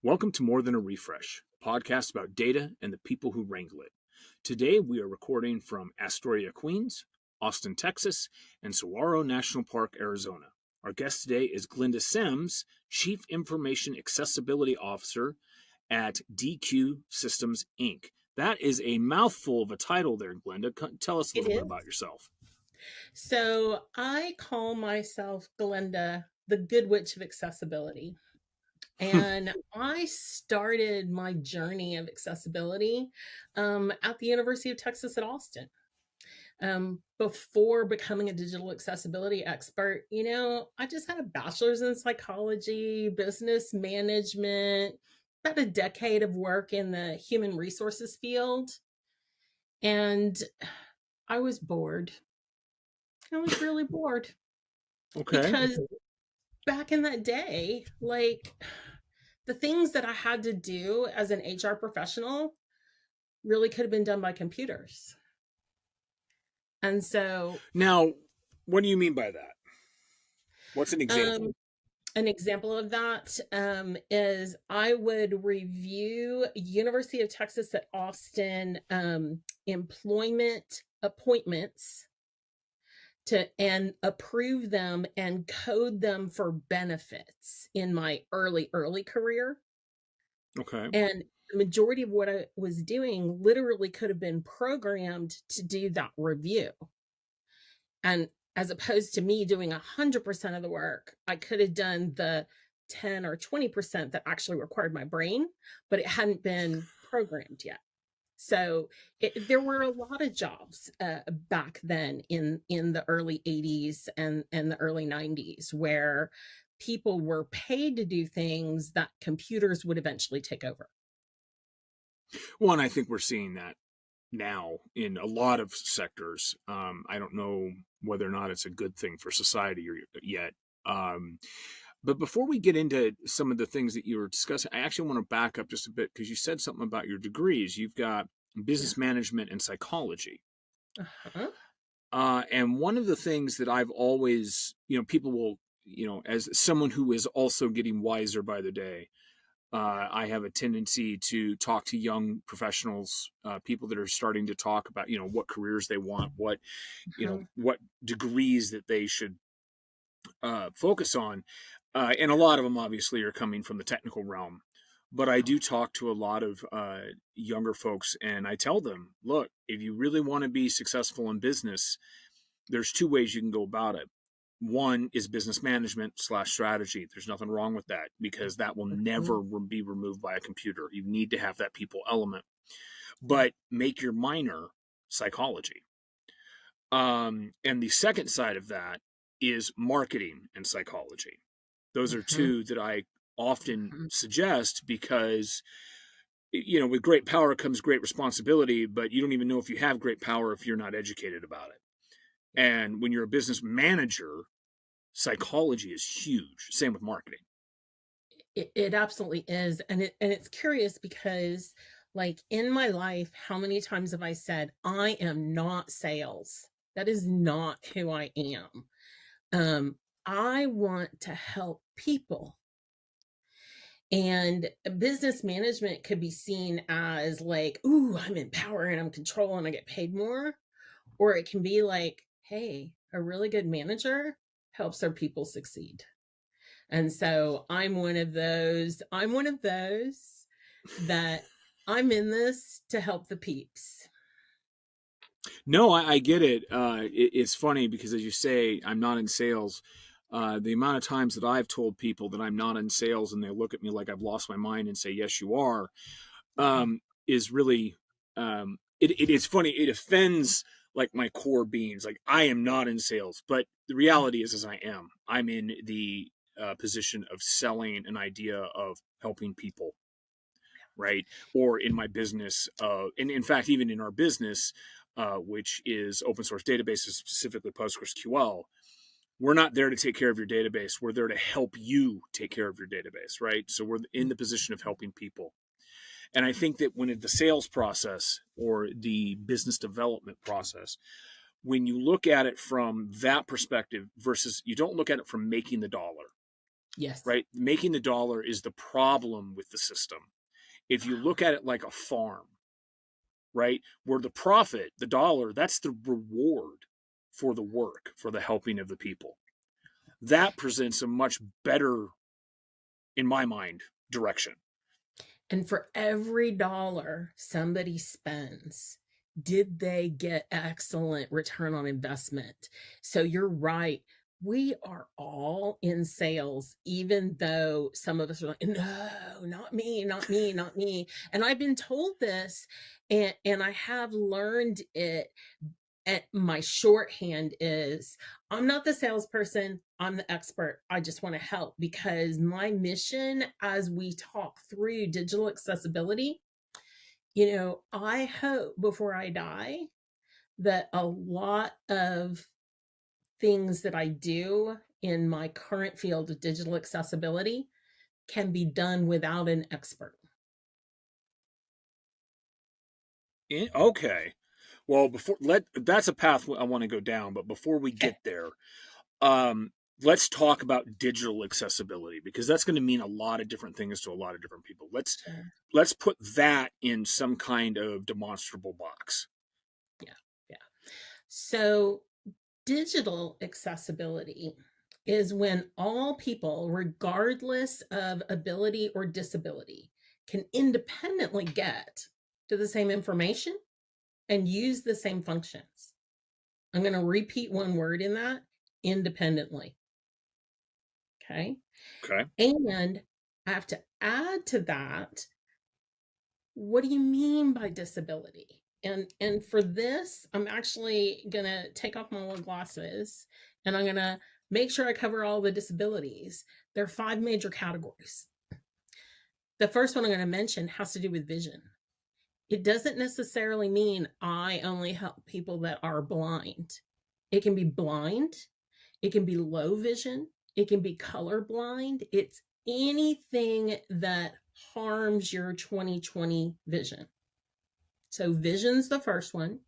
Welcome to More Than a Refresh, a podcast about data and the people who wrangle it. Today we are recording from Astoria, Queens, Austin, Texas, and Saguaro National Park, Arizona. Our guest today is Glenda Sims, Chief Information Accessibility Officer at Deque Systems, Inc. That is a mouthful of a title there, Glenda. Tell us a It little bit is. about yourself. So I call myself Glenda, the Good Witch of Accessibility. And I started my journey of accessibility at the University of Texas at Austin. Before becoming a digital accessibility expert, I just had a bachelor's in psychology, business management, about a decade of work in the human resources field. And I was bored. I was really bored. Okay. Because back in that day, like the things that I had to do as an HR professional really could have been done by computers. And so, Now, what do you mean by that? What's an example? um, an example of that is I would review University of Texas at Austin employment appointments and approve them and code them for benefits in my early career. Okay. And the majority of what I was doing literally could have been programmed to do that review. And as opposed to me doing 100% of the work, I could have done the 10 or 20% that actually required my brain, but it hadn't been programmed yet. So there were a lot of jobs back then in the early 80s and the early 90s where people were paid to do things that computers would eventually take over. Well, and I think we're seeing that now in a lot of sectors. I don't know whether or not it's a good thing for society yet. But before we get into some of the things that you were discussing, I actually want to back up just a bit because you said something about your degrees. You've got Yeah. business management and psychology. Uh-huh. And one of the things that I've always, people will, as someone who is also getting wiser by the day, I have a tendency to talk to young professionals, people that are starting to talk about, what careers they want, Uh-huh. what degrees that they should focus on. And a lot of them obviously are coming from the technical realm. But I do talk to a lot of younger folks, and I tell them, look, if you really want to be successful in business, there's two ways you can go about it. One is business management / strategy. There's nothing wrong with that because that will Mhm. never be removed by a computer. You need to have that people element. Yeah. But make your minor psychology. And the second side of that is marketing and psychology. Those are Mhm. two that I often Mhm. suggest because, with great power comes great responsibility, but you don't even know if you have great power if you're not educated about it. Yeah. And when you're a business manager, psychology is huge. Same with marketing. It absolutely is. And it's curious because like in my life, how many times have I said, I am not sales? That is not who I am. Um, I want to help people. And business management could be seen as like, ooh, I'm in power and I'm control and I get paid more. Or it can be like, hey, a really good manager helps their people succeed. And so I'm one of those that I'm in this to help the peeps. No, I get it. It's funny because, as you say, I'm not in sales. The amount of times that I've told people that I'm not in sales and they look at me like I've lost my mind and say, "Yes, you are," is really it's funny. It offends like my core beings. Like I am not in sales, but the reality is I am. I'm in the position of selling an idea of helping people, right? Or in my business, and in fact, even in our business, which is open source databases, specifically PostgreSQL, we're not there to take care of your database. We're there to help you take care of your database, right? So we're in the position of helping people. And I think that when the sales process or the business development process, when you look at it from that perspective versus you don't look at it from making the dollar, Yes. right? Making the dollar is the problem with the system. If you look at it like a farm, right, where the profit, the dollar, that's the reward for the work, for the helping of the people. That presents a much better, in my mind, direction. And for every dollar somebody spends, did they get excellent return on investment? So you're right. We are all in sales, even though some of us are like, no, not me, not me, not me. And I've been told this, and I have learned it. And my shorthand is, I'm not the salesperson, I'm the expert. I just want to help, because my mission as we talk through digital accessibility, I hope before I die that a lot of things that I do in my current field of digital accessibility can be done without an expert. Okay. Well, that's a path I want to go down, but before we Okay. get there, um, let's talk about digital accessibility, because that's going to mean a lot of different things to a lot of different people. Sure. Let's put that in some kind of demonstrable box. Yeah. Yeah. So digital accessibility is when all people, regardless of ability or disability, can independently get to the same information and use the same functions. I'm going to repeat one word in that: independently. Okay. Okay. And I have to add to that, what do you mean by disability? And for this, I'm actually going to take off my little glasses, and I'm going to make sure I cover all the disabilities. There are 5 major categories. The first one I'm going to mention has to do with vision. It doesn't necessarily mean I only help people that are blind. It can be blind, it can be low vision, it can be colorblind. It's anything that harms your 20/20 vision. So vision's the first one.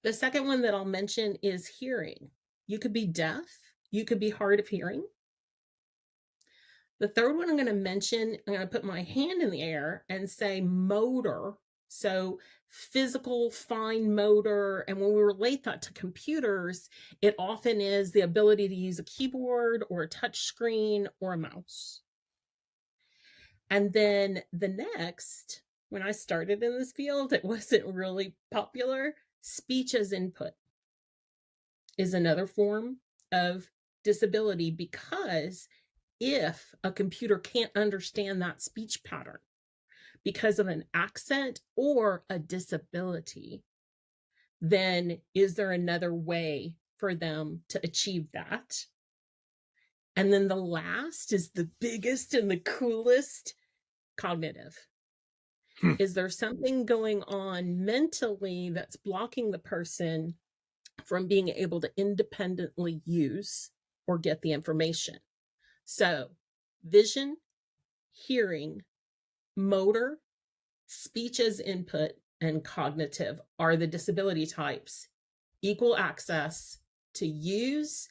The second one that I'll mention is hearing. You could be deaf, you could be hard of hearing. The third one I'm going to mention, I'm going to put my hand in the air and say motor. So physical, fine motor. And when we relate that to computers, it often is the ability to use a keyboard or a touch screen or a mouse. And then the next, when I started in this field, it wasn't really popular. Speech as input is another form of disability, because if a computer can't understand that speech pattern because of an accent or a disability, then is there another way for them to achieve that? And then the last is the biggest and the coolest: cognitive. Hmm. Is there something going on mentally that's blocking the person from being able to independently use or get the information? So, vision, hearing, motor, speech as input, and cognitive are the disability types. Equal access to use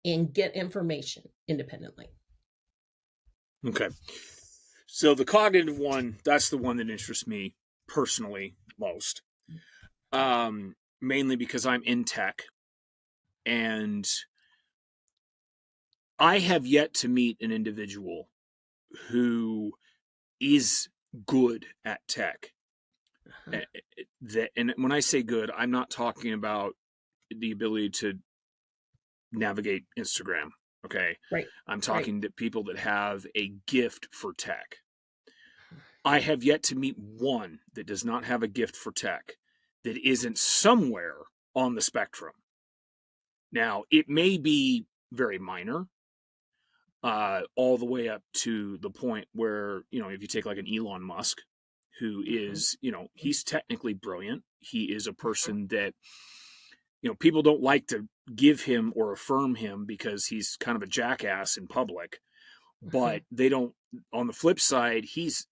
and get information independently. Okay. So the cognitive one, that's the one that interests me personally most. Mainly because I'm in tech, and I have yet to meet an individual who is good at tech. Uh-huh. And when I say good, I'm not talking about the ability to navigate Instagram. Okay. Right, I'm right. talking to people that have a gift for tech. I have yet to meet one that does not have a gift for tech that isn't somewhere on the spectrum. Now, it may be very minor, all the way up to the point where, if you take like an Elon Musk, who Uh-huh. is, he's technically brilliant. He is a person that, people don't like to give him or affirm him because he's kind of a jackass in public, Uh-huh. but they don't. On the flip side, his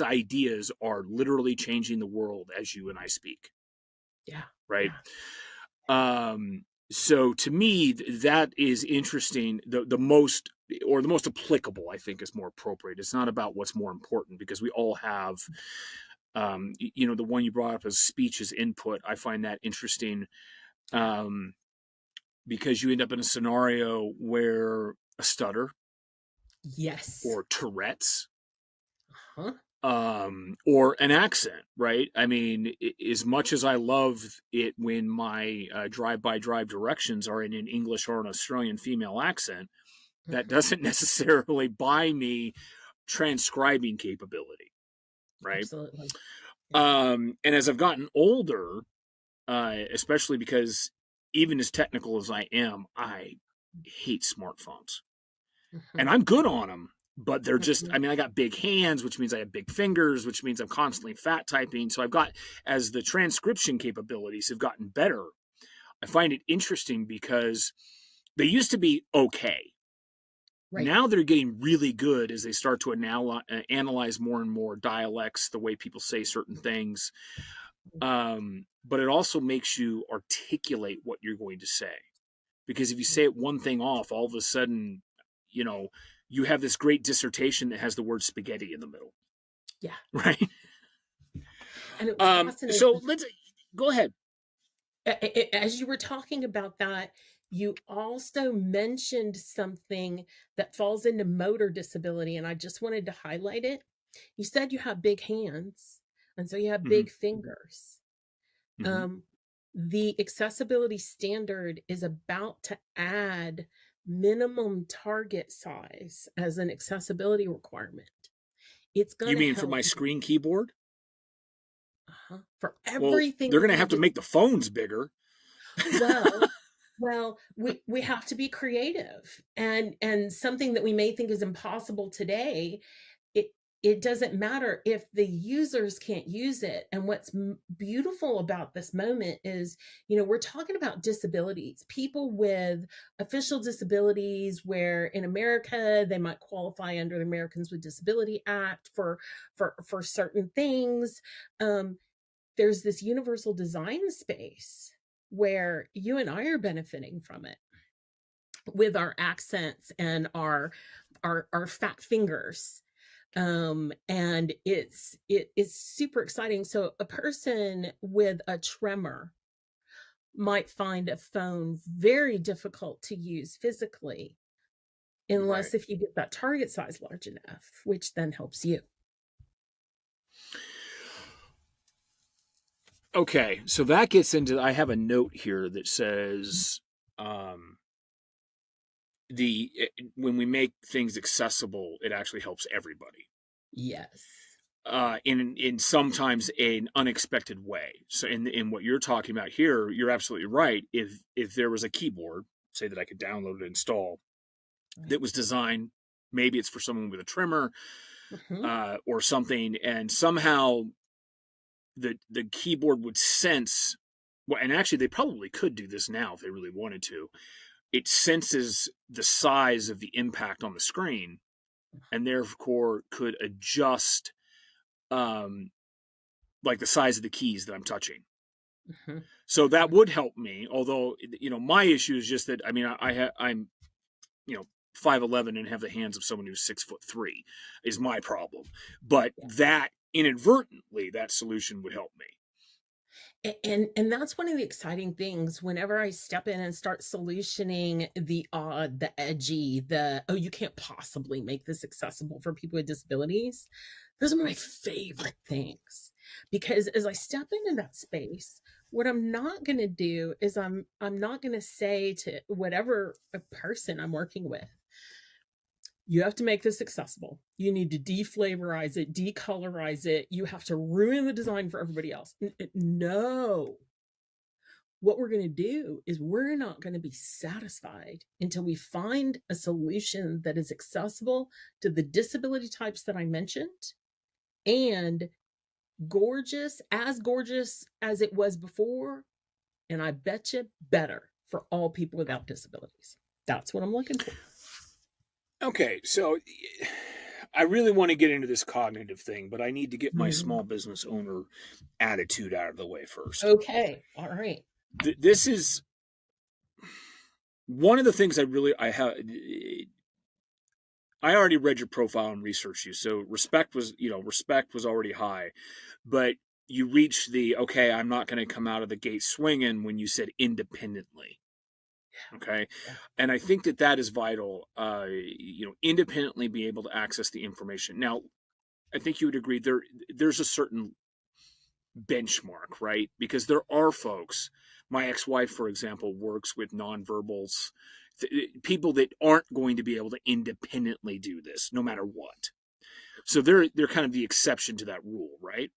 ideas are literally changing the world as you and I speak, Yeah, right? yeah. So to me, that is interesting. The most or the most applicable, I think is more appropriate. It's not about what's more important, because we all have, the one you brought up as speech as input. I find that interesting, um, because you end up in a scenario where a stutter Yes. or Tourette's, Huh? or an accent, right? I mean, as much as I love it when my drive-by-drive directions are in an English or an Australian female accent, that Hmm. doesn't necessarily buy me transcribing capability, right? Absolutely. Yeah. And as I've gotten older, especially because even as technical as I am, I hate smartphones. And Hmm. I'm good on them, but they're just, Hmm. I mean, I got big hands, which means I have big fingers, which means I'm constantly fat typing. So I've got, as the transcription capabilities have gotten better, I find it interesting because they used to be okay. Right. Now they're getting really good as they start to analyze more and more dialects, the way people say certain things. But it also makes you articulate what you're going to say. Because if you say it one thing off, all of a sudden, you know, you have this great dissertation that has the word spaghetti in the middle, Yeah. right? And it was So fascinating. let's go ahead. As you were talking about that, you also mentioned something that falls into motor disability, and I just wanted to highlight it. You said you have big hands, and so you have Mm-hmm, big fingers. mm-hmm. Um, the accessibility standard is about to add minimum target size as an accessibility requirement. It's going You to mean for help my screen keyboard? for Well, everything they're that going to you have to just make the phones bigger. well, we have to be creative, and something that we may think is impossible today, it it doesn't matter if the users can't use it. And what's beautiful about this moment is, we're talking about disabilities, people with official disabilities, where in America they might qualify under the Americans with Disability Act for certain things. Um, there's this universal design space where you and I are benefiting from it with our accents and our fat fingers. And it is super exciting. So a person with a tremor might find a phone very difficult to use physically, Right. unless if you get that target size large enough, which then helps you. Okay, so that gets into. I have a note here that says, um, when we make things accessible, it actually helps everybody. Yes. In sometimes an unexpected way. So in what you're talking about here, you're absolutely right. If there was a keyboard, say that I could download and install, Right. that was designed, maybe it's for someone with a tremor, Hmm. or something, and somehow the keyboard would sense. Well, and actually, they probably could do this now if they really wanted to. It senses the size of the impact on the screen, and therefore could adjust, um, like the size of the keys that I'm touching. Hmm. So that Hmm. would help me. Although, my issue is just that, I mean, I'm, 5'11" and have the hands of someone who's 6'3" is my problem. But Yeah. that inadvertently, that solution would help me. And that's one of the exciting things whenever I step in and start solutioning the odd, the edgy, the, oh, you can't possibly make this accessible for people with disabilities. Those are my favorite things, because as I step into that space, what I'm not going to do is I'm not going to say to whatever a person I'm working with, you have to make this accessible. You need to deflavorize it, decolorize it. You have to ruin the design for everybody else. No. What we're going to do is we're not going to be satisfied until we find a solution that is accessible to the disability types that I mentioned, and gorgeous as it was before. And I bet you better for all people without disabilities. That's what I'm looking for. Okay, so I really want to get into this cognitive thing, but I need to get my Hmm. small business owner attitude out of the way first. Okay. All right. This is one of the things I have. I already read your profile and researched you, so respect was already high, but you reached the okay. I'm not going to come out of the gate swinging when you said independently. Okay, Yeah. and I think that that is vital. Independently be able to access the information. Now, I think you would agree there's a certain benchmark, right? Because there are folks. My ex-wife, for example, works with nonverbals, people that aren't going to be able to independently do this, no matter what. So they're kind of the exception to that rule, right?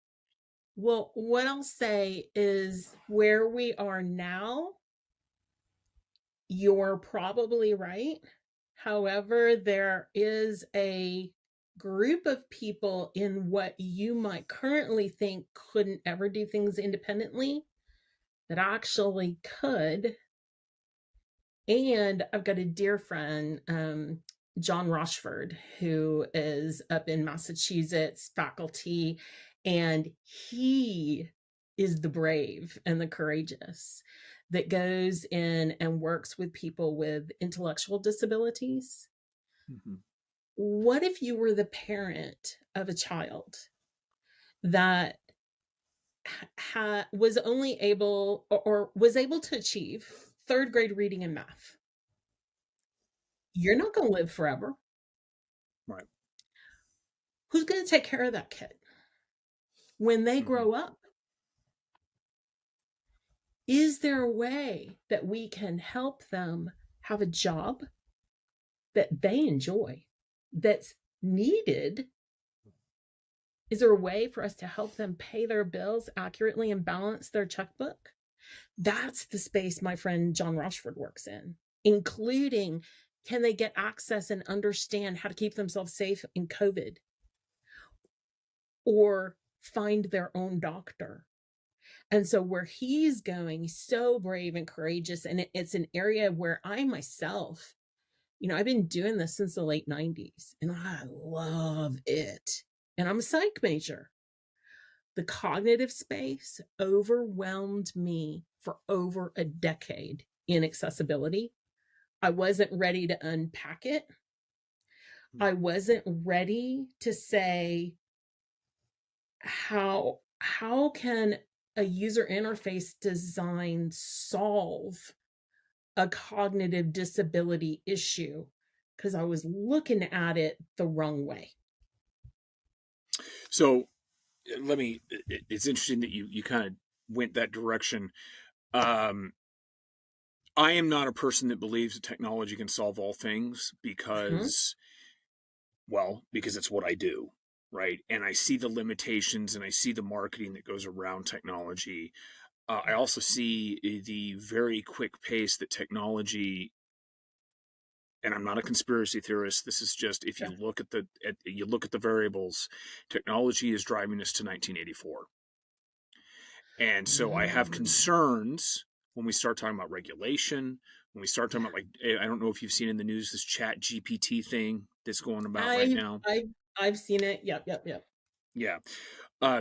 Well, what I'll say is where we are now, you're probably right. However, there is a group of people in what you might currently think couldn't ever do things independently that actually could. And I've got a dear friend, John Rochford, who is up in Massachusetts faculty, and he is the brave and the courageous that goes in and works with people with intellectual disabilities. Mm-hmm. What if you were the parent of a child that was only able or was able to achieve third grade reading and math? You're not going to live forever. Right. Who's going to take care of that kid when they Mm-hmm. grow up? Is there a way that we can help them have a job that they enjoy, that's needed? Is there a way for us to help them pay their bills accurately and balance their checkbook? That's the space my friend John Rochford works in, including can they get access and understand how to keep themselves safe in COVID or find their own doctor. And so where he's going, he's so brave and courageous. And it's an area where I myself, I've been doing this since the late 90s and I love it. And I'm a psych major. The cognitive space overwhelmed me for over a decade in accessibility. I wasn't ready to unpack it. I wasn't ready to say how can a user interface design solve a cognitive disability issue, because I was looking at it the wrong way. So it's interesting that you kind of went that direction. Um, I am not a person that believes that technology can solve all things Mhm. because it's what I do, right? And I see the limitations and I see the marketing that goes around technology. I Yeah. also see the very quick pace that technology, and I'm not a conspiracy theorist. This is just if Yeah. you look at the variables, technology is driving us to 1984. And so I have Mm. concerns when we start talking about regulation, when we start talking Yeah. about I don't know if you've seen in the news this chat GPT thing that's going about right I now. I I've seen it. Yep, yep, yep. Yeah.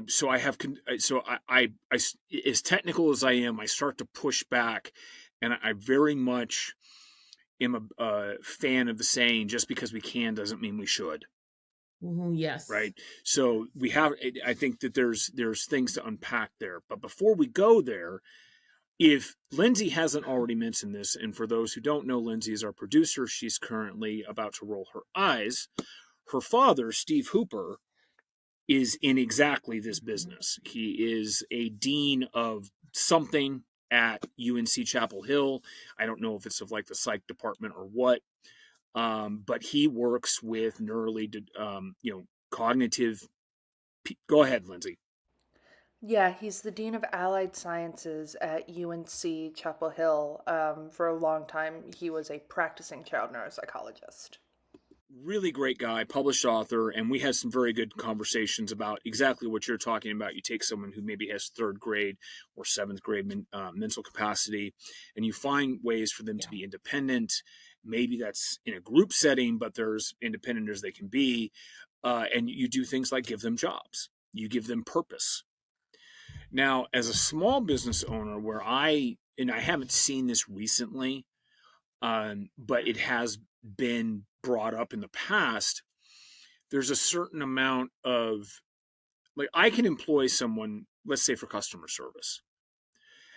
So I have so I as technical as I am, I start to push back, and I very much am a fan of the saying, just because we can doesn't mean we should. Mhm, yes. Right. So we have. I think that there's things to unpack there. But before we go there, if Lindsay hasn't already mentioned this, and for those who don't know, Lindsay is our producer. She's currently about to roll her eyes. Her father, Steve Hooper, is in exactly this Mhm. business. He is a dean of something at UNC Chapel Hill. I don't know if it's of like the psych department or what, but he works with cognitive. Go ahead, Lindsay. Yeah, he's the Dean of Allied Sciences at UNC Chapel Hill. For a long time, he was a practicing child neuropsychologist. Really great guy, published author, and we had some very good conversations about exactly what you're talking about. You take someone who maybe has third grade or seventh grade mental capacity, and you find ways for them to Yeah. be independent. Maybe that's in a group setting, but they're as independent as they can be. And you do things like give them jobs, you give them purpose. Now, as a small business owner, and I haven't seen this recently, but it has been brought up in the past, there's a certain amount of, like, I can employ someone, let's say for customer service,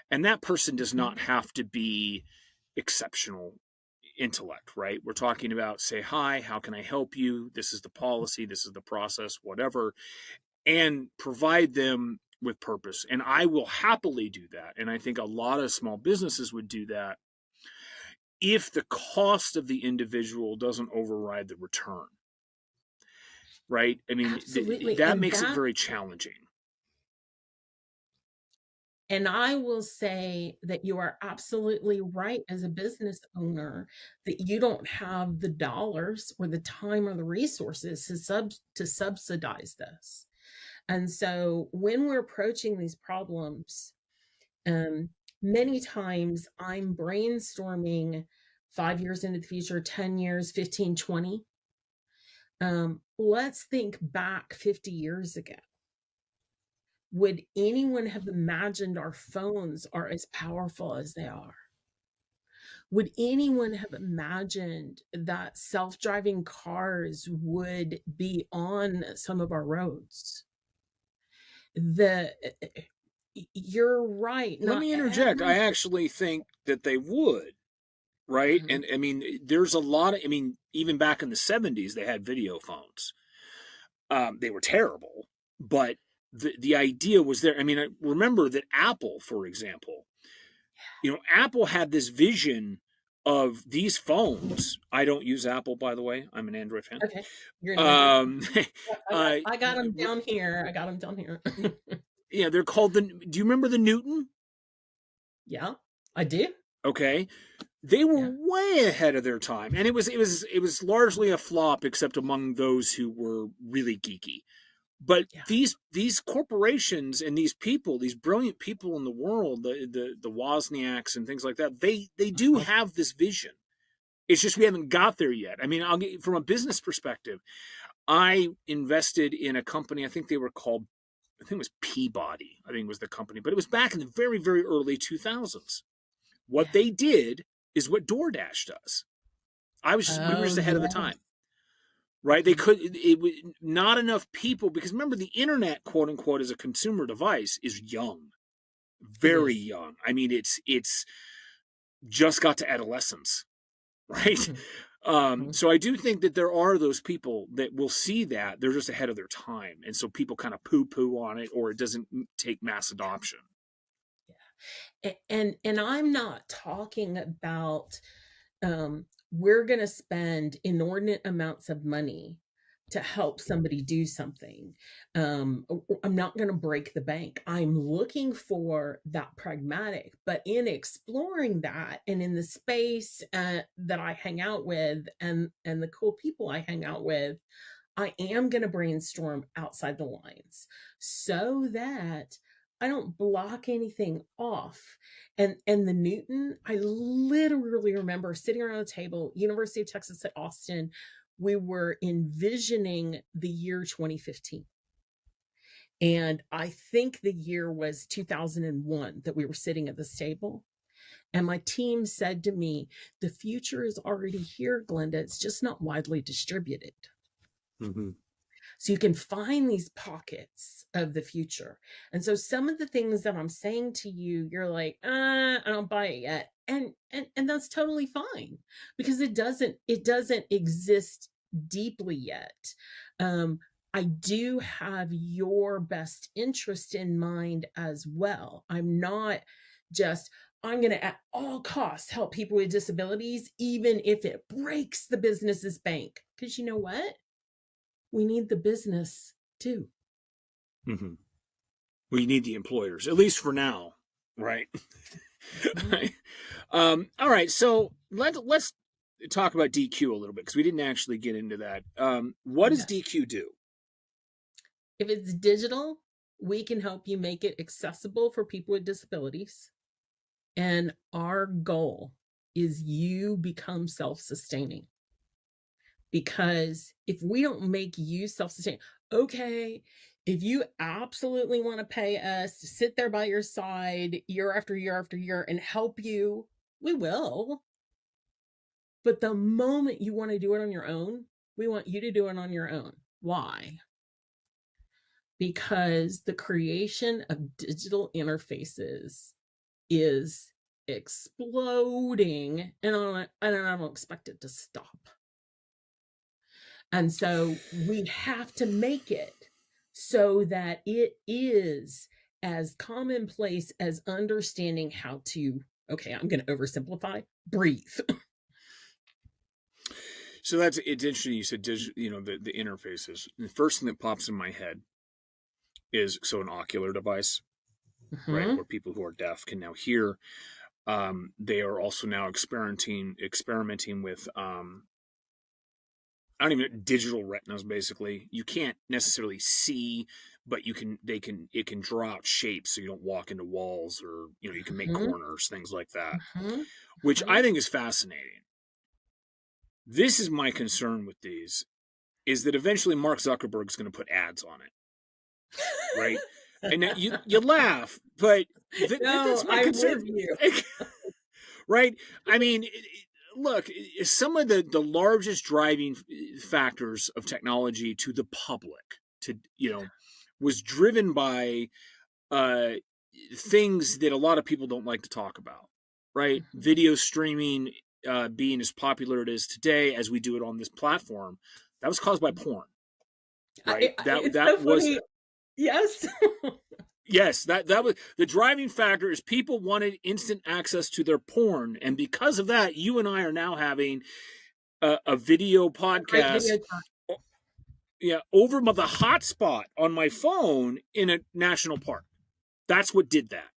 and that person does Mhm. not have to be exceptional intellect, right? We're talking about, say, hi, how can I help you? This is the policy, this is the process, whatever, and provide them with purpose. And I will happily do that. And I think a lot of small businesses would do that if the cost of the individual doesn't override the return, right? I mean, Absolutely. that makes it very challenging. And I will say that you are absolutely right as a business owner that you don't have the dollars or the time or the resources to subsidize this. And so when we're approaching these problems, um, many times I'm brainstorming 5 years into the future, 10 years, 15, 20. Let's think back 50 years ago. Would anyone have imagined our phones are as powerful as they are? Would anyone have imagined that self-driving cars would be on some of our roads? The You're right. Let Not me interject. I every actually think that they would, right? Mhm. And I mean, there's a lot of, I mean, even back in the 70s, they had video phones. They were terrible, but the idea was there. I mean, I remember that Apple, for example, Apple had this vision of these phones. I don't use Apple, by the way. I'm an Android fan. Okay, you're an Android fan. Um, Yep, uh, I got them down here. I got them down here. yeah, they're called the. Do you remember the Newton? Yeah, I do. Okay, they were Yeah, way ahead of their time, and it was largely a flop, except among those who were really geeky. But yeah. these corporations and these people, these brilliant people in the world, the Wozniaks and things like that, they do Uh-huh. have this vision. It's just we haven't got there yet. I mean, I'll get from a business perspective. I invested in a company. I think they were called. I think it was Peabody. I think was the company, but it was back in the very very early 2000s. What Yeah. they did is what DoorDash does. We were Oh, just ahead of the yes. time, right? They Mhm. could it was not enough people because remember the internet, quote unquote, as a consumer device is young, It very is. young. I mean, it's just got to adolescence, right? Mhm, mhm. So I do think that there are those people that will see that they're just ahead of their time, and so people kind of poo-poo on it, or it doesn't take mass adoption. And I'm not talking about we're going to spend inordinate amounts of money to help somebody do something. I'm not going to break the bank. I'm looking for that pragmatic, but in exploring that and in the space that I hang out with and the cool people I hang out with, I am going to brainstorm outside the lines so that I don't block anything off. And the Newton, I literally remember sitting around a table, University of Texas at Austin, we were envisioning the year 2015. And I think the year was 2001 that we were sitting at this table. And my team said to me, the future is already here, Glenda. It's just not widely distributed. Mm-hmm. So you can find these pockets of the future. And so some of the things that I'm saying to you, you're like, I don't buy it yet. And that's totally fine because it doesn't exist deeply yet. Um, I do have your best interest in mind as well. I'm not just I'm going to at all costs help people with disabilities, even if it breaks the business's bank. Because you know what? We need the business too. Mm-hmm. We need the employers, at least for now, right? Mhm. All right, so let's talk about DQ a little bit because we didn't actually get into that. What does Okay. DQ do? If it's digital, we can help you make it accessible for people with disabilities. And our goal is you become self sustaining. Because if we don't make you self sustaining, okay, if you absolutely want to pay us to sit there by your side year after year after year and help you, we will. But the moment you want to do it on your own, we want you to do it on your own. Why? Because the creation of digital interfaces is exploding, and I don't expect it to stop. And so we have to make it so that it is as commonplace as understanding how to, okay, I'm going to oversimplify, breathe. So it's interesting. You said the interfaces. The first thing that pops in my head is an ocular device, right, Mm-hmm. where people who are deaf can now hear. They are also now experimenting with I don't even know, digital retinas. Basically, you can't necessarily see, but it can draw out shapes so you don't walk into walls, or you can make Mm-hmm. corners, things like that, Mm-hmm. which I think is fascinating. This is my concern with these, is that eventually Mark Zuckerberg's going to put ads on it, right? And you laugh, but No, that's my I'm with concern. you. Right? I mean, look, some of the largest driving factors of technology to the public, was driven by uh, things that a lot of people don't like to talk about, right? Mm-hmm. Video streaming being as popular it is today as we do it on this platform, that was caused by porn, right? It's That so was funny. Yes. Yes, that was the driving factor. Is people wanted instant access to their porn, and because of that, you and I are now having a video Great video podcast, time. over the hotspot on my phone in a national park. That's what did that.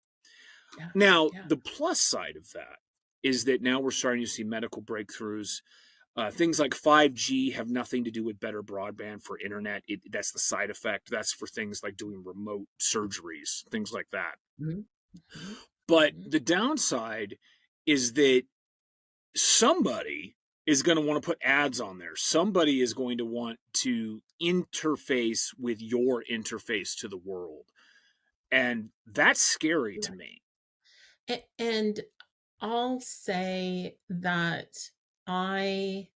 Yeah. Now, Yeah. the plus side of that is that now we're starting to see medical breakthroughs. Things like 5G have nothing to do with better broadband for internet. That's the side effect. That's for things like doing remote surgeries, things like that. Mm-hmm. But Mm-hmm. the downside is that somebody is going to want to put ads on there. Somebody is going to want to interface with your interface to the world. And that's scary to me. And I'll say that I,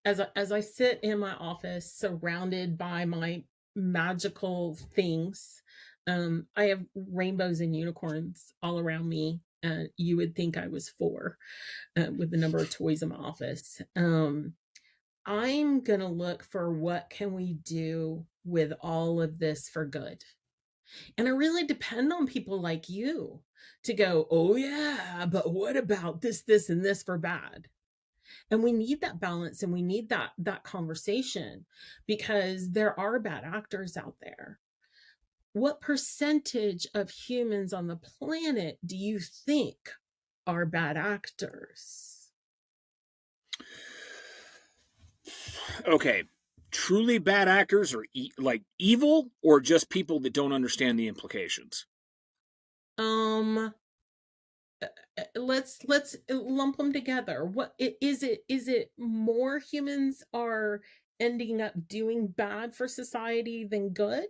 as I sit in my office surrounded by my magical things, I have rainbows and unicorns all around me. You would think I was four, with the number of toys in my office. I'm gonna look for what can we do with all of this for good. And I really depend on people like you to go, oh, yeah, but what about this, and this for bad? And we need that balance, and we need that conversation, because there are bad actors out there. What percentage of humans on the planet do you think are bad actors? Okay. Truly bad actors, or like evil, or just people that don't understand the implications? Um, let's lump them together. What is it? Is it more humans are ending up doing bad for society than good?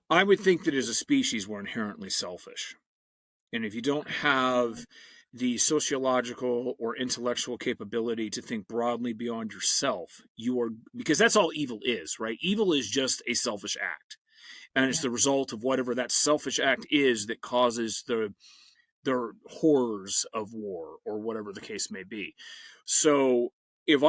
I would think that as a species, we're inherently selfish. And if you don't have the sociological or intellectual capability to think broadly beyond yourself, because that's all evil is, right? Evil is just a selfish act. And it's Yeah. the result of whatever that selfish act is that causes the horrors of war, or whatever the case may be. So if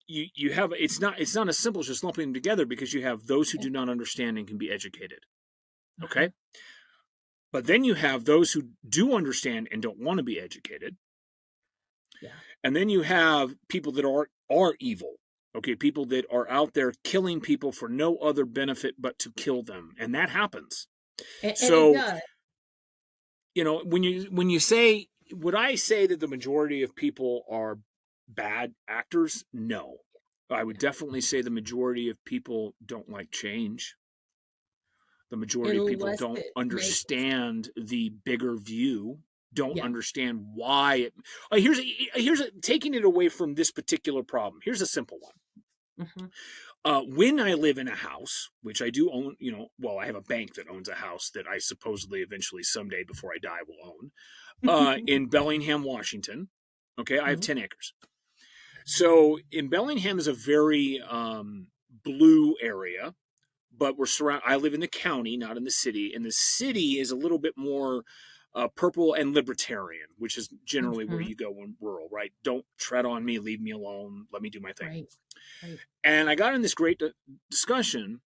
you have, it's not as simple as just lumping them together, because you have those who Yeah. do not understand and can be educated. Uh-huh. Okay. But then you have those who do understand and don't want to be educated. Yeah. And then you have people that are evil. Okay, people that are out there killing people for no other benefit but to kill them. And that happens. And it So, does. when you say, would I say that the majority of people are bad actors? No. I would definitely say the majority of people don't like change. The majority of people Unless don't it makes understand the bigger view, don't yeah. understand why it. Here's taking it away from this particular problem. Here's a simple one. Mm-hmm. When I live in a house, which I do own, well, I have a bank that owns a house that I supposedly eventually someday before I die will own, in Bellingham, Washington. Okay, I have 10 acres. So in Bellingham is a very blue area, but we're surrounded. I live in the county, not in the city, and the city is a little bit more purple and libertarian, which is generally where Mm-hmm. you go when rural, right? Don't tread on me, leave me alone, let me do my thing. Right. Right. And I got in this great discussion.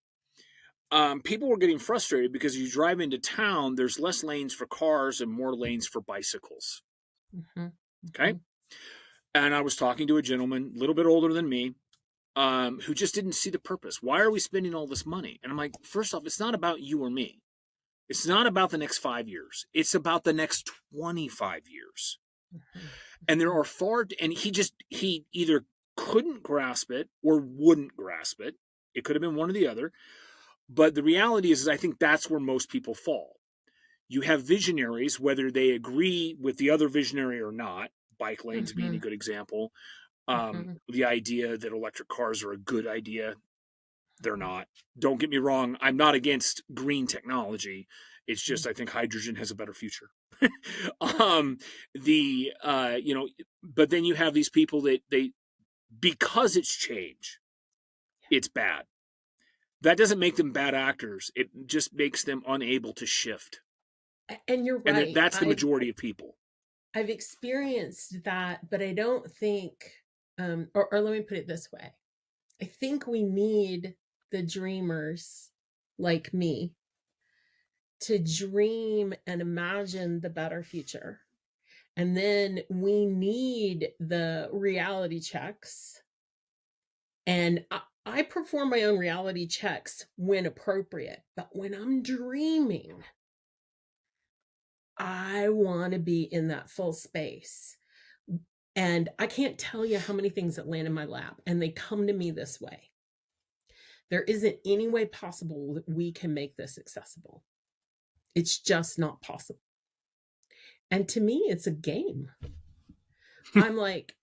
People were getting frustrated because you drive into town, there's less lanes for cars and more lanes for bicycles. Mm-hmm. Okay. And I was talking to a gentleman, a little bit older than me, who just didn't see the purpose. Why are we spending all this money? And I'm like, first off, it's not about you or me. It's not about the next 5 years. It's about the next 25 years. Mm-hmm. And there are and he either couldn't grasp it or wouldn't grasp it. It could have been one or the other. But the reality is I think that's where most people fall. You have visionaries, whether they agree with the other visionary or not, bike lanes being a good example. The idea that electric cars are a good idea, they're not. Don't get me wrong, I'm not against green technology. It's just I think hydrogen has a better future. But then you have these people that because it's change, it's bad. That doesn't make them bad actors. It just makes them unable to shift. And you're right. And that's the majority of people. I've experienced that, but I don't think, or let me put it this way. I think we need the dreamers like me to dream and imagine the better future. And then we need the reality checks. And I perform my own reality checks when appropriate. But when I'm dreaming, I want to be in that full space. And I can't tell you how many things that land in my lap and they come to me this way. There isn't any way possible that we can make this accessible. It's just not possible. And to me, it's a game. I'm like,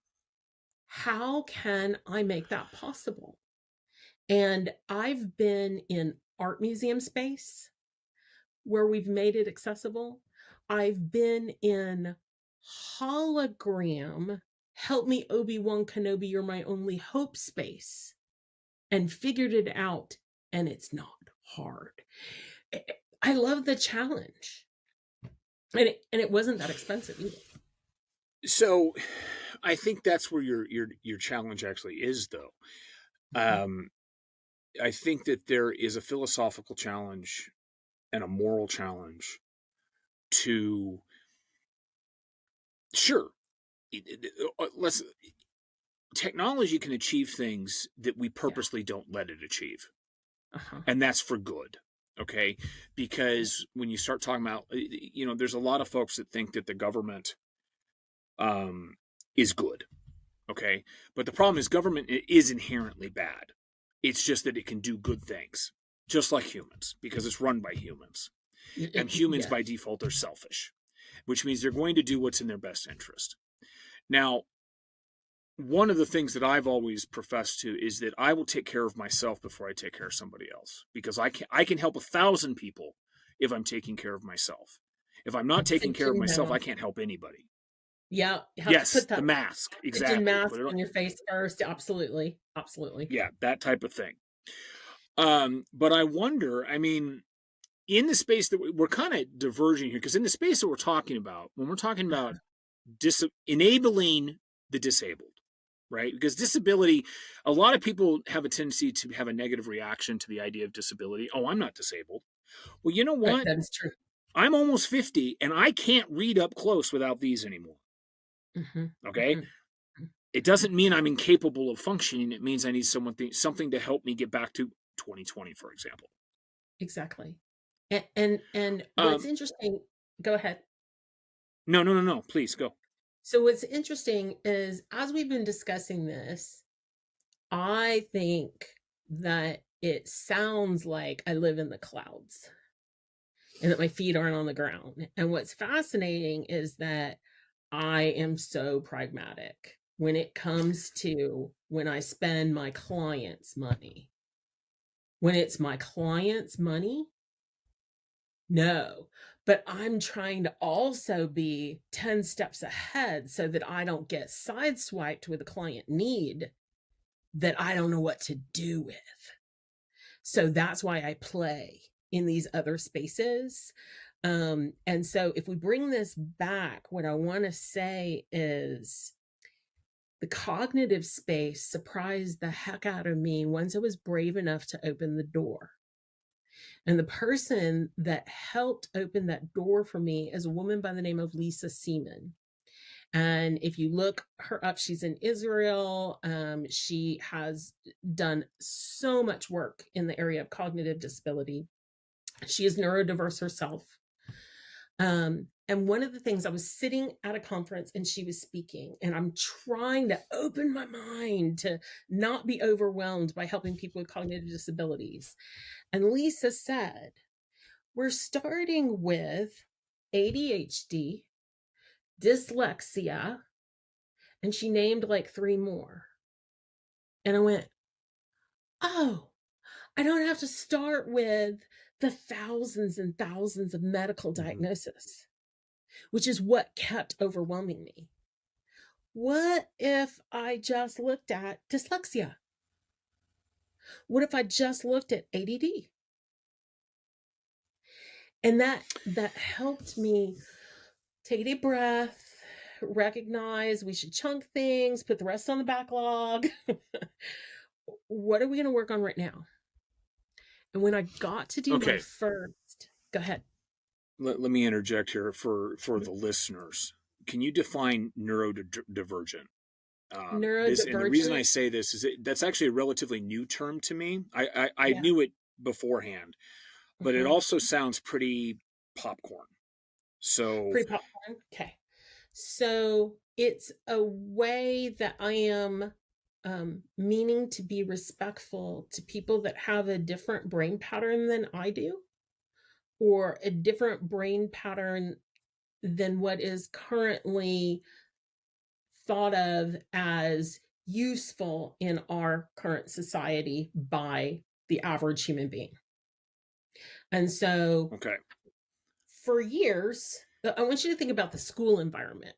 how can I make that possible? And I've been in art museum space where we've made it accessible. I've been in hologram, help me Obi-Wan Kenobi, you're my only hope space, and figured it out, and it's not hard. I love the challenge. And it wasn't that expensive either. So I think that's where your challenge actually is, though. I think that there is a philosophical challenge and a moral challenge to technology can achieve things that we purposely don't let it achieve. And that's for good. Okay. Because when you start talking about, there's a lot of folks that think that the government is good. Okay. But the problem is government is inherently bad. It's just that it can do good things, just like humans, because it's run by humans. And humans by default are selfish, which means they're going to do what's in their best interest. Now, one of the things that I've always professed to is that I will take care of myself before I take care of somebody else, because I can help 1,000 people if I'm taking care of myself. If I'm not taking care of myself, I can't help anybody. Yeah. Yes, put the mask. Exactly. Mask on your face first. Absolutely. Absolutely. Yeah, that type of thing. But I wonder, in the space that we're kind of diverging here, because in the space that we're talking about, when we're talking about enabling the disabled, right? Because disability, a lot of people have a tendency to have a negative reaction to the idea of disability. Oh, I'm not disabled. Well, you know what? That is true. I'm almost 50 and I can't read up close without these anymore. Okay. It doesn't mean I'm incapable of functioning. It means I need something to help me get back to 2020, for example. Exactly. And what's interesting, go ahead. No. Please go. So what's interesting is, as we've been discussing this, I think that it sounds like I live in the clouds and that my feet aren't on the ground. And what's fascinating is that I am so pragmatic. when it comes to when I spend my client's money. When it's my client's money, no. But I'm trying to also be 10 steps ahead so that I don't get sideswiped with a client need that I don't know what to do with. So that's why I play in these other spaces. And so if we bring this back, what I want to say is the cognitive space surprised the heck out of me once I was brave enough to open the door. And the person that helped open that door for me is a woman by the name of Lisa Seaman. And if you look her up, she's in Israel. She has done so much work in the area of cognitive disability. She is neurodiverse herself. And one of the things, I was sitting at a conference and she was speaking, and I'm trying to open my mind to not be overwhelmed by helping people with cognitive disabilities. And Lisa said, we're starting with ADHD, dyslexia, and she named like 3 more. And I went, oh, I don't have to start with the thousands and thousands of medical diagnoses, which is what kept overwhelming me. What if I just looked at dyslexia? What if I just looked at ADD? And that helped me take a deep breath, recognize we should chunk things, put the rest on the backlog. What are we going to work on right now? And when I got to do my first, go ahead. Let me interject here for the listeners. Can you define neurodivergent? Neurodivergent. And the reason I say this is that's actually a relatively new term to me. I knew it beforehand, but it also sounds pretty popcorn. So pretty popcorn. Okay. So it's a way that I am meaning to be respectful to people that have a different brain pattern than I do, or a different brain pattern than what is currently thought of as useful in our current society by the average human being. And so for years, I want you to think about the school environment.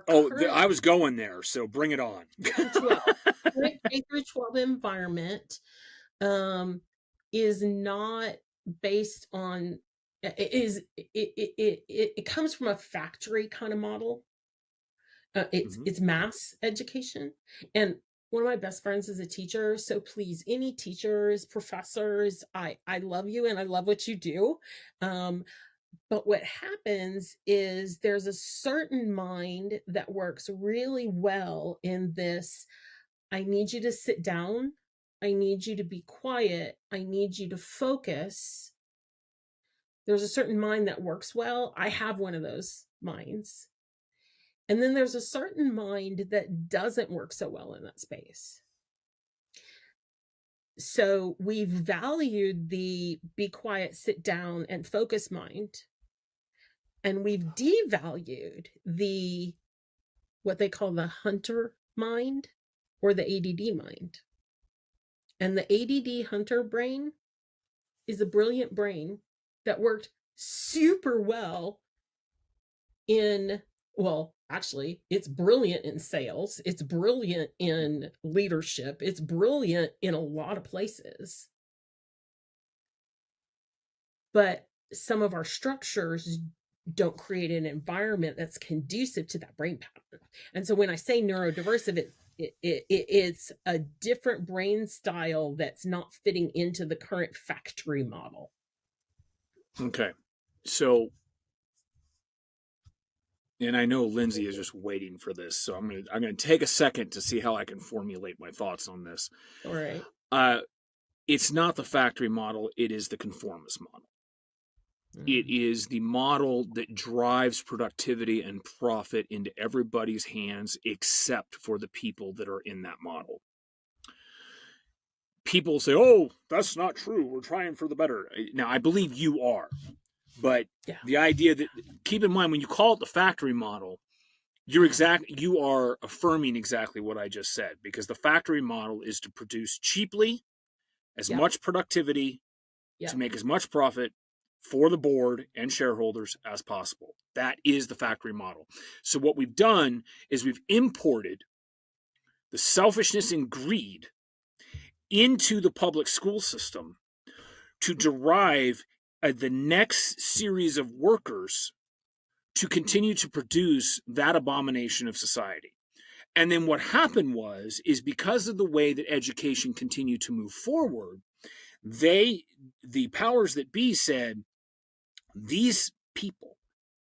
I was going there, so bring it on. K through 12 environment is not based on, it comes from a factory kind of model. It's mass education. And one of my best friends is a teacher. So please, any teachers, professors, I love you and I love what you do. But what happens is there's a certain mind that works really well in this. I need you to sit down. I need you to be quiet. I need you to focus. There's a certain mind that works well. I have one of those minds. And then there's a certain mind that doesn't work so well in that space. So we valued the be quiet, sit down, and focus mind. And we've devalued the, what they call the hunter mind or the ADD mind. And the ADD hunter brain is a brilliant brain that worked super well in, well, actually, it's brilliant in sales. It's brilliant in leadership. It's brilliant in a lot of places. But some of our structures don't create an environment that's conducive to that brain pattern. And so when I say neurodiversive, it's a different brain style that's not fitting into the current factory model. Okay. So, and I know Lindsay is just waiting for this, so I'm gonna take a second to see how I can formulate my thoughts on this. All right. It's not the factory model, it is the conformist model. It is the model that drives productivity and profit into everybody's hands except for the people that are in that model. People say, oh, that's not true. We're trying for the better. Now, I believe you are. But the idea that, keep in mind, when you call it the factory model, You are affirming exactly what I just said, because the factory model is to produce cheaply, as Yep. much productivity, to Yep. make as much profit for the board and shareholders as possible. That is the factory model. So what we've done is we've imported the selfishness and greed into the public school system to derive the next series of workers to continue to produce that abomination of society. And then what happened is because of the way that education continued to move forward, the powers that be said, these people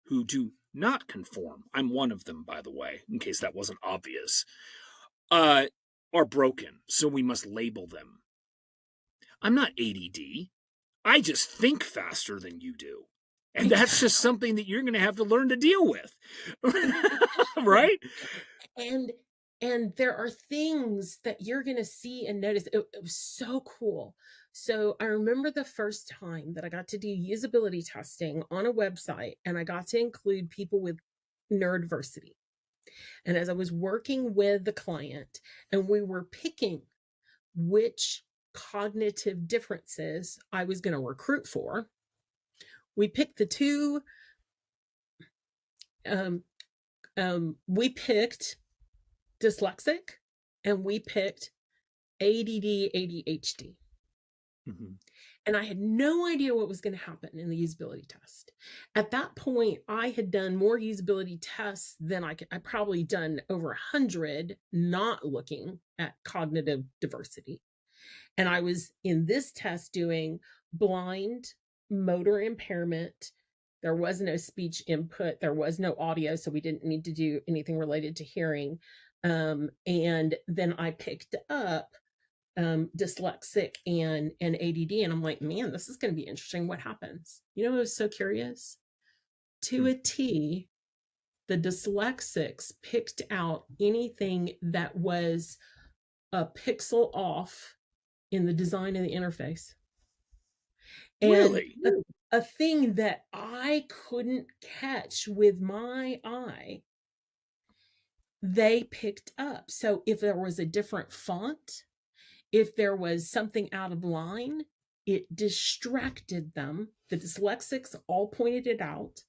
who do not conform, I'm one of them, by the way, in case that wasn't obvious, are broken, so we must label them. I'm not ADD. I just think faster than you do. And that's just something that you're going to have to learn to deal with. Right? And there are things that you're going to see and notice. It was so cool. So I remember the first time that I got to do usability testing on a website, and I got to include people with neurodiversity. And as I was working with the client and we were picking which cognitive differences I was going to recruit for, we picked the two. We picked dyslexic and we picked ADD, ADHD. Mm-hmm. And I had no idea what was going to happen in the usability test. At that point, I had done more usability tests than I probably done over 100, not looking at cognitive diversity. And I was in this test doing blind, motor impairment. There was no speech input. There was no audio, so we didn't need to do anything related to hearing. And then I picked up dyslexic and ADD, and I'm like, man, this is going to be interesting. What happens? I was so curious. To a T, the dyslexics picked out anything that was a pixel off in the design of the interface. And really? A thing that I couldn't catch with my eye, they picked up. So if there was a different font, if there was something out of line, it distracted them. The dyslexics all pointed it out.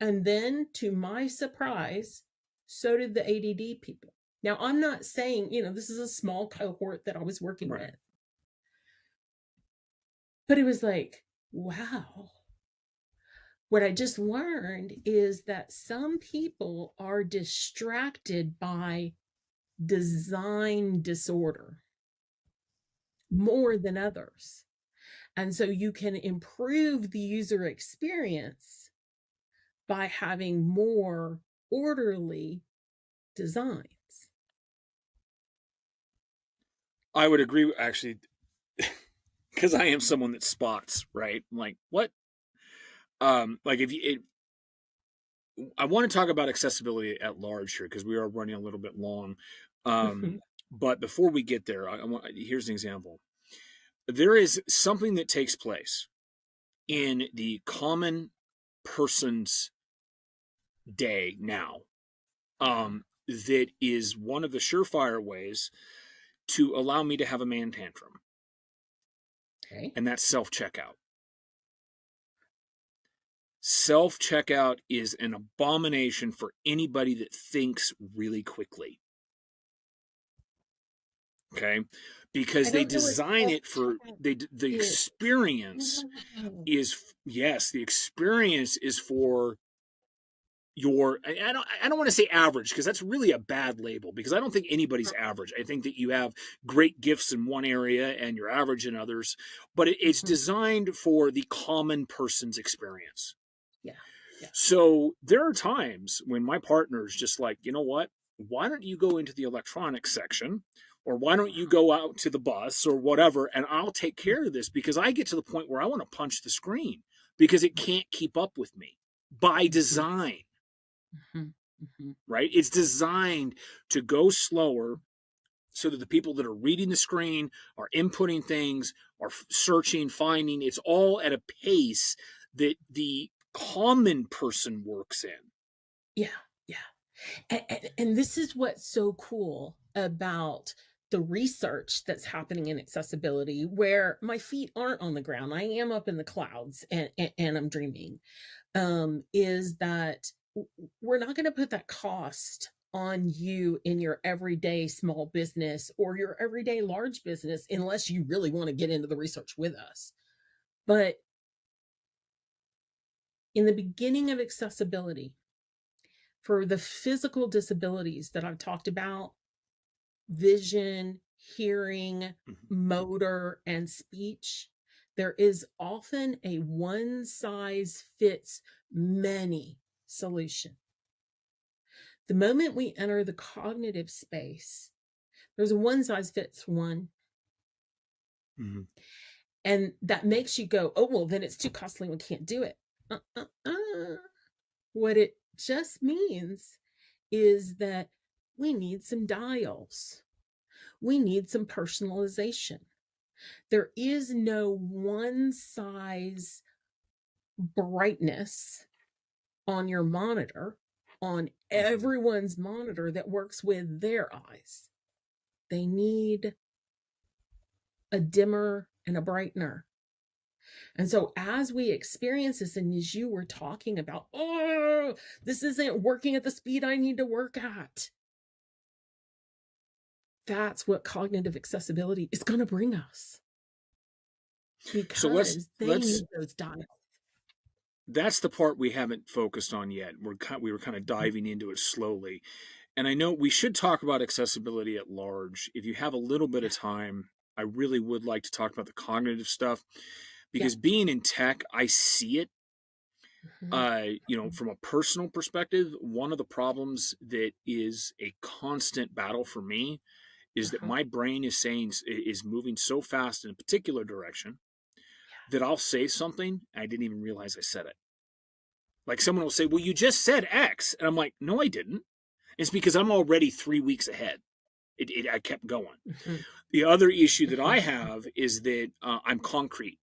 And then, to my surprise, so did the ADD people. Now, I'm not saying, this is a small cohort that I was working with. But it was like, wow. What I just learned is that some people are distracted by design disorder more than others. And so you can improve the user experience by having more orderly designs. I would agree, actually, because I am someone that spots, right? I'm like, what? Like I want to talk about accessibility at large here because we are running a little bit long. But before we get there, here's an example. There is something that takes place in the common person's day now that is one of the surefire ways to allow me to have a man tantrum. Okay. And that's self-checkout. Self-checkout is an abomination for anybody that thinks really quickly. Okay? Because they design it for the experience is, yes, the experience is for your, I don't want to say average, because that's really a bad label, because I don't think anybody's average. I think that you have great gifts in one area and you're average in others, but it's designed for the common person's experience. Yeah. So there are times when my partner's just like, you know what? Why don't you go into the electronics section, or why don't you go out to the bus or whatever, and I'll take care of this, because I get to the point where I want to punch the screen because it can't keep up with me by design. Right? It's designed to go slower so that the people that are reading the screen are inputting things, are searching, finding. It's all at a pace that the common person works in. Yeah. And this is what's so cool about the research that's happening in accessibility, where my feet aren't on the ground. I am up in the clouds and I'm dreaming, is that we're not going to put that cost on you in your everyday small business or your everyday large business unless you really want to get into the research with us. But in the beginning of accessibility, for the physical disabilities that I've talked about, vision, hearing, motor, and speech, there is often a one size fits many solution. The moment we enter the cognitive space, there's a one size fits one. Mm-hmm. And that makes you go, oh, well, then it's too costly. We can't do it. What it just means is that we need some dials. We need some personalization. There is no one size brightness on your monitor, on everyone's monitor that works with their eyes. They need a dimmer and a brightener. And so as we experience this, and as you were talking about, oh, this isn't working at the speed I need to work at. That's what cognitive accessibility is going to bring us. Because So they need those dials. That's the part we haven't focused on yet. We were kind of diving into it slowly. And I know we should talk about accessibility at large. If you have a little bit of time, I really would like to talk about the cognitive stuff, because being in tech, I see it. From a personal perspective, one of the problems that is a constant battle for me is that my brain is moving so fast in a particular direction that I'll say something and I didn't even realize I said it. Like someone will say, well, you just said X. And I'm like, no, I didn't. It's because I'm already 3 weeks ahead. I kept going. The other issue that I have is that I'm concrete.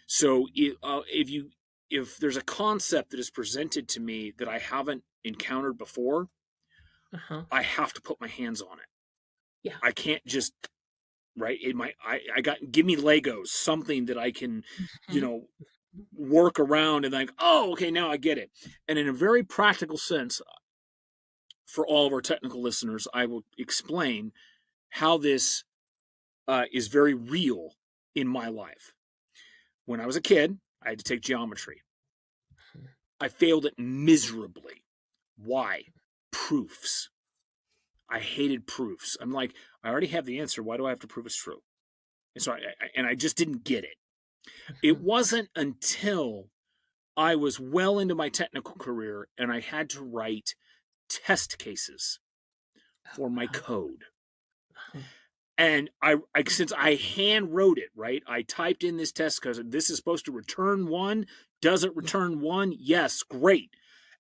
So if there's a concept that is presented to me that I haven't encountered before, I have to put my hands on it. Yeah. I can't just give me Legos, something that I can, work around and like, oh, okay, now I get it. And in a very practical sense, for all of our technical listeners, I will explain how this is very real in my life. When I was a kid, I had to take geometry. I failed it miserably. Why? Proofs. I hated proofs. I'm like, I already have the answer. Why do I have to prove it's true? And so I just didn't get it. It wasn't until I was well into my technical career and I had to write test cases for my code. And since I hand wrote it, right, I typed in this test because this is supposed to return 1. Does it return 1? Yes, great.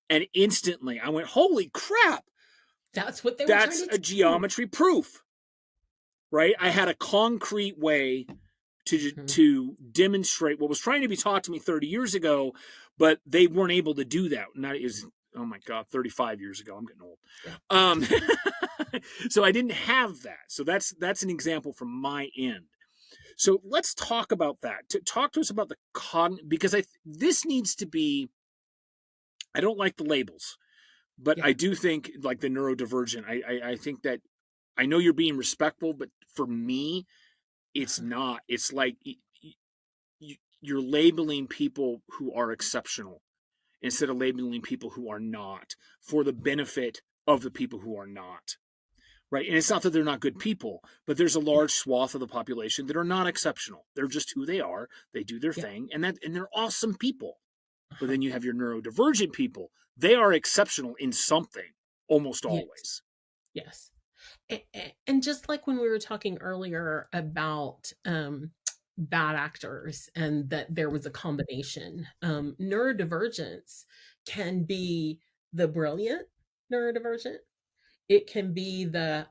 And instantly I went, holy crap. That's what they were That's trying to a geometry proof, right? I had a concrete way to demonstrate what was trying to be taught to me 30 years ago, but they weren't able to do that. And that is, oh my God, 35 years ago. I'm getting old. So I didn't have that. So that's an example from my end. So let's talk about that. Talk to us about the because this needs to be, I don't like the labels, but I do think like the neurodivergent, I think that, I know you're being respectful, but for me, it's not. It's like you're labeling people who are exceptional instead of labeling people who are not, for the benefit of the people who are not. Right. And it's not that they're not good people, but there's a large swath of the population that are not exceptional. They're just who they are. They do their thing, and they're awesome people. But then you have your neurodivergent people. They are exceptional in something almost always. Yes. And just like when we were talking earlier about bad actors and that there was a combination, neurodivergence can be the brilliant neurodivergent. It can be the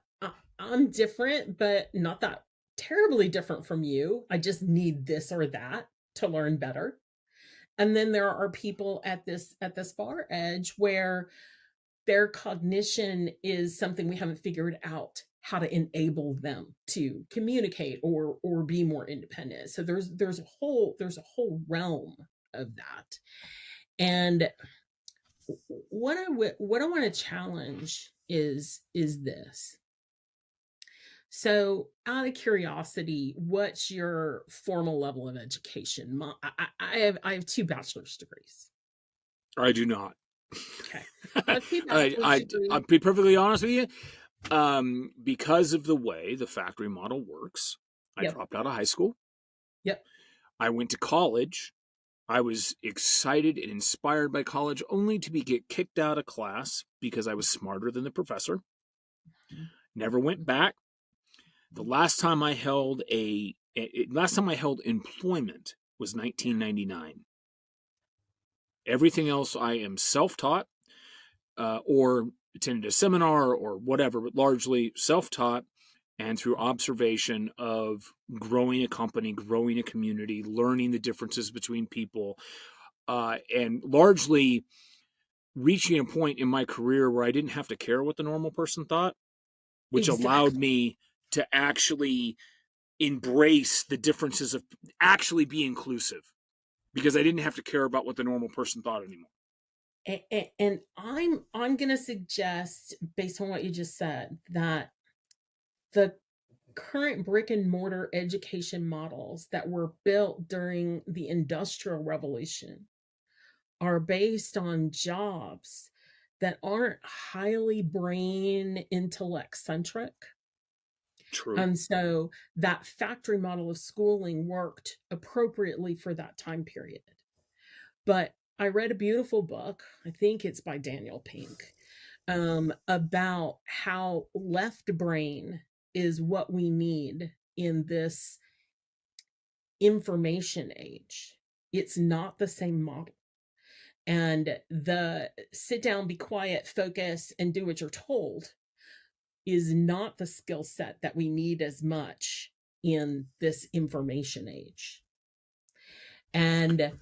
I'm different, but not that terribly different from you. I just need this or that to learn better. And then there are people at this far edge where their cognition is something we haven't figured out how to enable them to communicate or be more independent. So there's a whole realm of that. And what I want to challenge is this. So, out of curiosity, what's your formal level of education? I have two bachelor's degrees. I do not. Okay, I have two bachelor's I'll degrees. be perfectly honest with you. Because of the way the factory model works, I Yep, dropped out of high school. yep. I went to college. I was excited and inspired by college only to get kicked out of class because I was smarter than the professor. Never went back. The last time I held employment was 1999. Everything else I am self-taught, or attended a seminar or whatever, but largely self-taught and through observation of growing a company, growing a community, learning the differences between people, and largely reaching a point in my career where I didn't have to care what the normal person thought, which allowed Exactly. me to actually embrace the differences of actually be inclusive because I didn't have to care about what the normal person thought anymore. And I'm going to suggest, based on what you just said, that the current brick and mortar education models that were built during the Industrial Revolution are based on jobs that aren't highly brain intellect centric. True. And so that factory model of schooling worked appropriately for that time period. But I read a beautiful book, I think it's by Daniel Pink, about how left brain is what we need in this information age. It's not the same model. And the sit down, be quiet, focus, and do what you're told is not the skill set that we need as much in this information age. And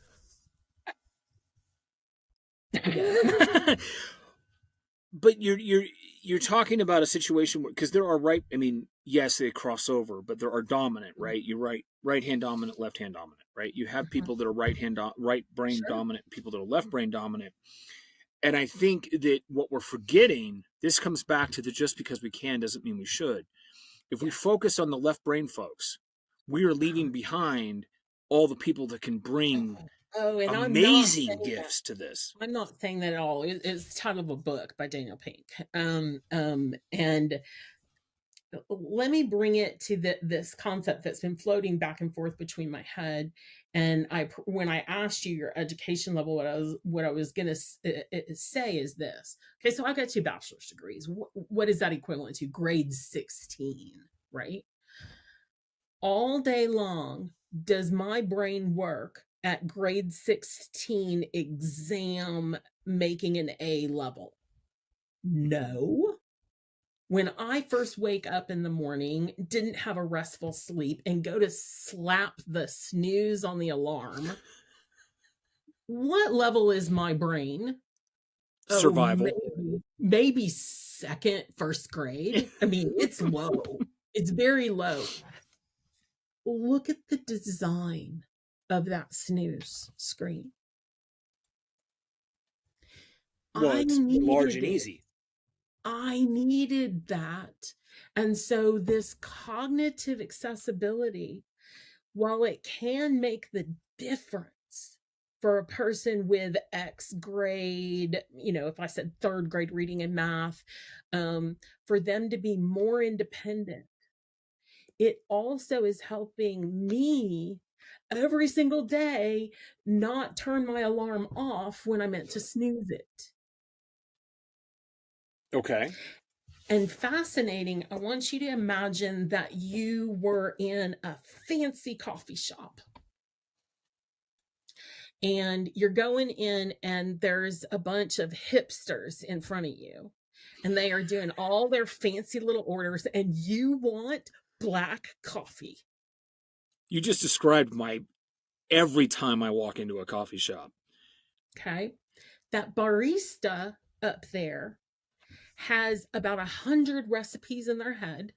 But you're talking about a situation where, because there are right, I mean, yes, they cross over, but there are dominant, right? You're right hand dominant, left hand dominant, right? You have people that are right brain sure. dominant, people that are left brain dominant. And I think that what we're forgetting, this comes back to the just because we can doesn't mean we should. If we Yeah. focus on the left brain folks, we are leaving behind all the people that can bring Oh, and amazing gifts to this. I'm not saying that at all. It's the title of a book by Daniel Pink. And let me bring it to this concept that's been floating back and forth between my head and when I asked you your education level, what I was going to say is this. Okay, so I got two bachelor's degrees. What is that equivalent to? Grade 16, right? All day long, does my brain work at grade 16 exam making an A level? No. When I first wake up in the morning, didn't have a restful sleep, and go to slap the snooze on the alarm, what level is my brain? Oh, Survival. maybe second, first grade. I mean, it's low. It's very low. Look at the design of that snooze screen. Well, I it's large needed and it. easy. I needed that. And so, this cognitive accessibility, while it can make the difference for a person with X grade, if I said third grade reading and math, for them to be more independent, it also is helping me every single day not turn my alarm off when I meant to snooze it. Okay. And fascinating, I want you to imagine that you were in a fancy coffee shop and you're going in and there's a bunch of hipsters in front of you and they are doing all their fancy little orders and you want black coffee. You just described my every time I walk into a coffee shop. Okay. That barista up there has about 100 recipes in their head.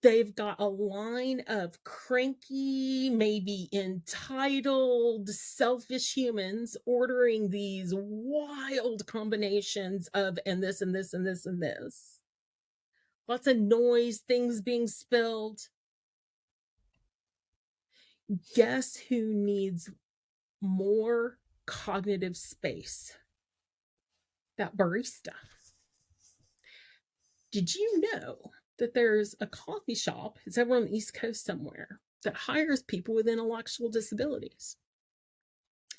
They've got a line of cranky, maybe entitled, selfish humans ordering these wild combinations of and this and this and this and this. Lots of noise, things being spilled. Guess who needs more cognitive space? That barista. Did you know that there's a coffee shop, it's over on the East Coast somewhere, that hires people with intellectual disabilities?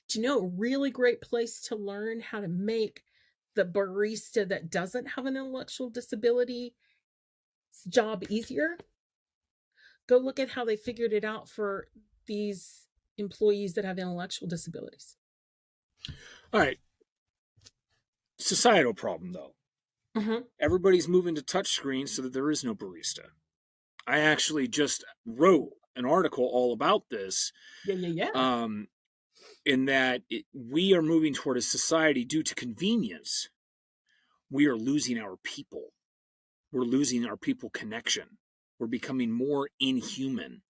Do you know a really great place to learn how to make the barista that doesn't have an intellectual disability job easier? Go look at how they figured it out for these employees that have intellectual disabilities. All right. Societal problem, though. Mm-hmm. Everybody's moving to touchscreens so that there is no barista. I actually just wrote an article all about this. Yeah. In that we are moving toward a society due to convenience. We are losing our people. We're losing our people connection. We're becoming more inhuman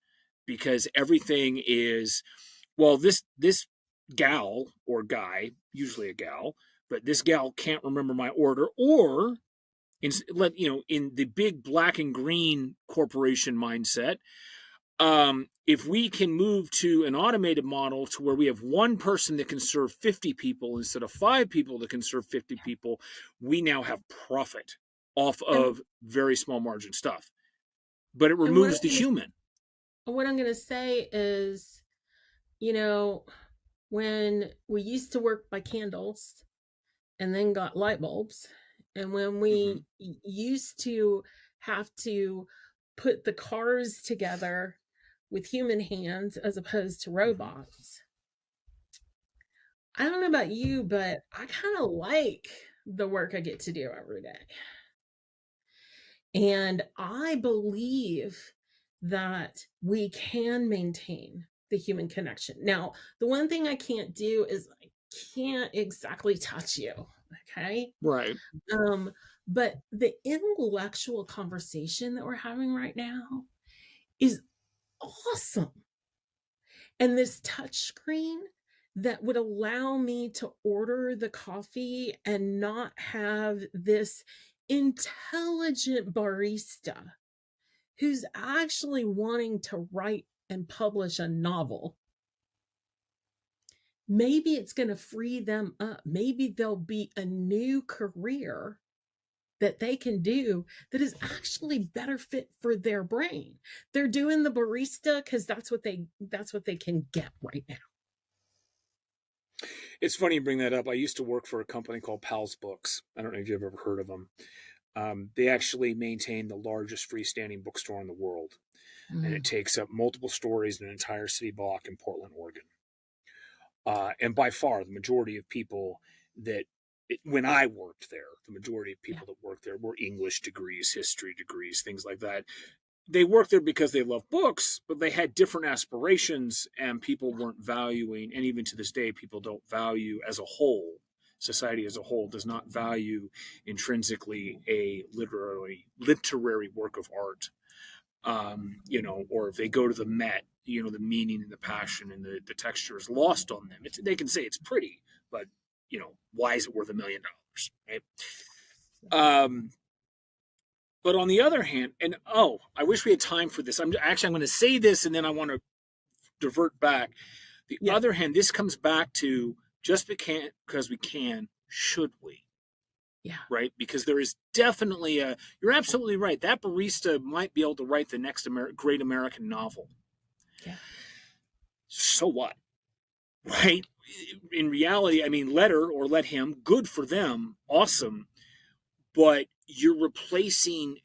because everything is, well, this gal or guy, usually a gal, but this gal can't remember my order, or in the big black and green corporation mindset, if we can move to an automated model to where we have one person that can serve 50 people instead of 5 people that can serve 50 people, we now have profit off of very small margin stuff. But it removes the human. What I'm going to say is, when we used to work by candles and then got light bulbs, and when we used to have to put the cars together with human hands as opposed to robots. I don't know about you, but I kind of like the work I get to do every day. And I believe that we can maintain the human connection. Now, the one thing I can't do is I can't exactly touch you, okay? Right. But the intellectual conversation that we're having right now is awesome. And this touch screen that would allow me to order the coffee and not have this intelligent barista who's actually wanting to write and publish a novel. Maybe it's going to free them up. Maybe there'll be a new career that they can do that is actually better fit for their brain. They're doing the barista because that's what they can get right now. It's funny you bring that up. I used to work for a company called Pal's Books. I don't know if you've ever heard of them. They actually maintain the largest freestanding bookstore in the world. And it takes up multiple stories in an entire city block in Portland, Oregon. And by far, the majority of people when I worked there, the majority of people that worked there were English degrees, history degrees, things like that. They worked there because they love books, but they had different aspirations, and people weren't valuing, and even to this day, people don't value as a whole. Society as a whole does not value intrinsically a literary work of art. Or if they go to the Met, the meaning and the passion and the texture is lost on them. They can say it's pretty, but why is it worth $1 million? Right? But on the other hand, and I wish we had time for this. I'm going to say this, and then I want to divert back. The other hand, this comes back to just because we can, should we? Yeah. Right? Because there is definitely you're absolutely right. That barista might be able to write the next great American novel. Yeah. So what? Right? In reality, I mean, let her or let him, good for them, awesome. But you're replacing,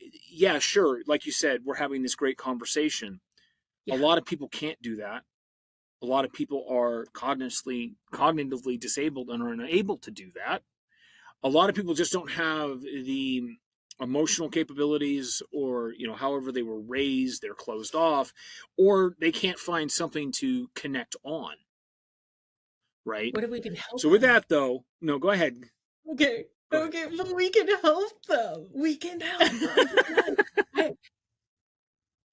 sure, like you said, we're having this great conversation. Yeah. A lot of people can't do that. A lot of people are cognitively disabled and are unable to do that. A lot of people just don't have the emotional capabilities, or however they were raised, they're closed off, or they can't find something to connect on. Right? What if we can help? So with that, though, no, go ahead. Okay. Go ahead. Okay, but we can help them. We can help.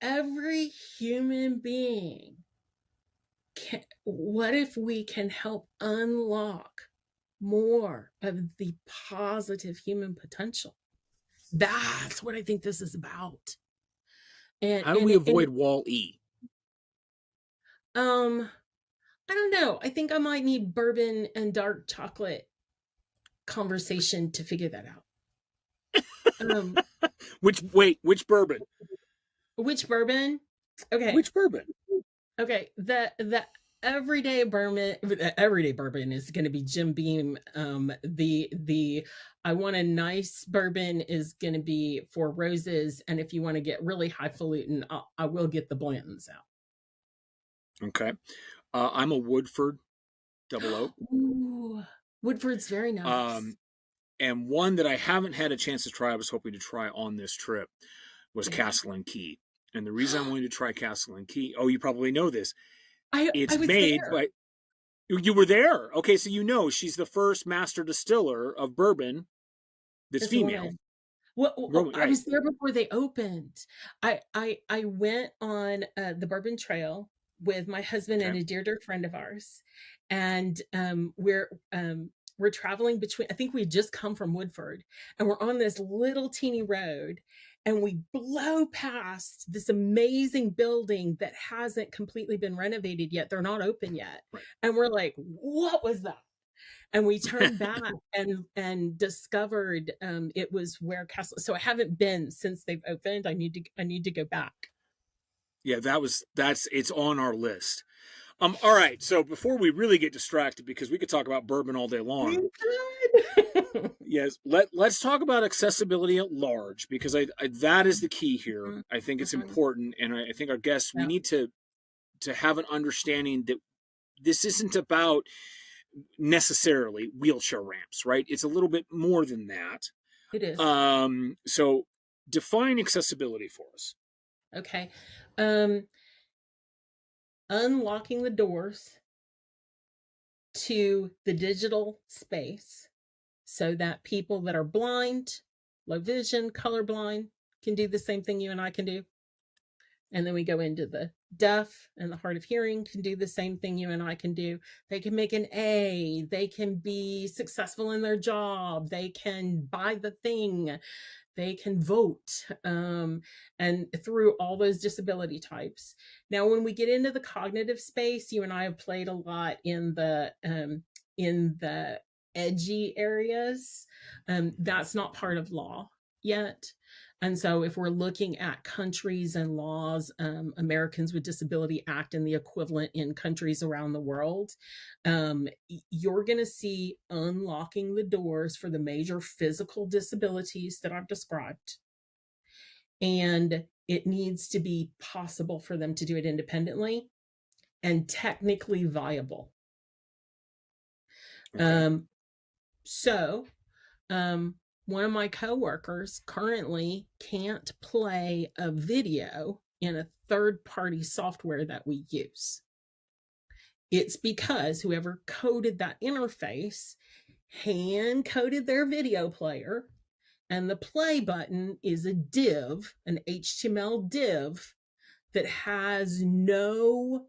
Every human being what if we can help unlock more of the positive human potential? That's what I think this is about. How do we And avoid Wall E? I don't know. I think I might need bourbon and dark chocolate conversation to figure that out. Which bourbon? Which bourbon? Okay. Which bourbon? Okay. The everyday bourbon is going to be Jim Beam. The I want a nice bourbon is going to be Four Roses, and if you want to get really highfalutin, I will get the Blanton's out. Okay. I'm a Woodford Double Oak. Ooh, Woodford's very nice. And one that I haven't had a chance to try, I was hoping to try on this trip, was Castle and Key. And the reason I'm wanting to try Castle and Key, you probably know this. It's made by. You were there. Okay, so you know she's the first master distiller of bourbon that's female. Well, I was there before they opened. I went on the Bourbon Trail with my husband and a dear friend of ours, and we're traveling between. I think we had just come from Woodford, and we're on this little teeny road, and we blow past this amazing building that hasn't completely been renovated yet. They're not open yet, and we're like, "What was that?" And we turned back and discovered it was where Castle. So I haven't been since they've opened. I need to go back. Yeah, it's on our list. All right. So before we really get distracted, because we could talk about bourbon all day long. Yes, let's talk about accessibility at large, because that is the key here. I think it's important, and I think our guests, we need to have an understanding that this isn't about necessarily wheelchair ramps, right? It's a little bit more than that. It is. So define accessibility for us. Okay. Unlocking the doors to the digital space so that people that are blind, low vision, colorblind can do the same thing you and I can do. And then we go into the deaf and the hard of hearing can do the same thing you and I can do. They can make an A, they can be successful in their job, they can buy the thing, they can vote, and through all those disability types. Now, when we get into the cognitive space, you and I have played a lot in the edgy areas. That's not part of law yet. And so if we're looking at countries and laws, Americans with Disability Act and the equivalent in countries around the world, you're going to see unlocking the doors for the major physical disabilities that I've described. And it needs to be possible for them to do it independently and technically viable. Okay. One of my coworkers currently can't play a video in a third-party software that we use. It's because whoever coded that interface hand-coded their video player, and the play button is a div, an HTML div, that has no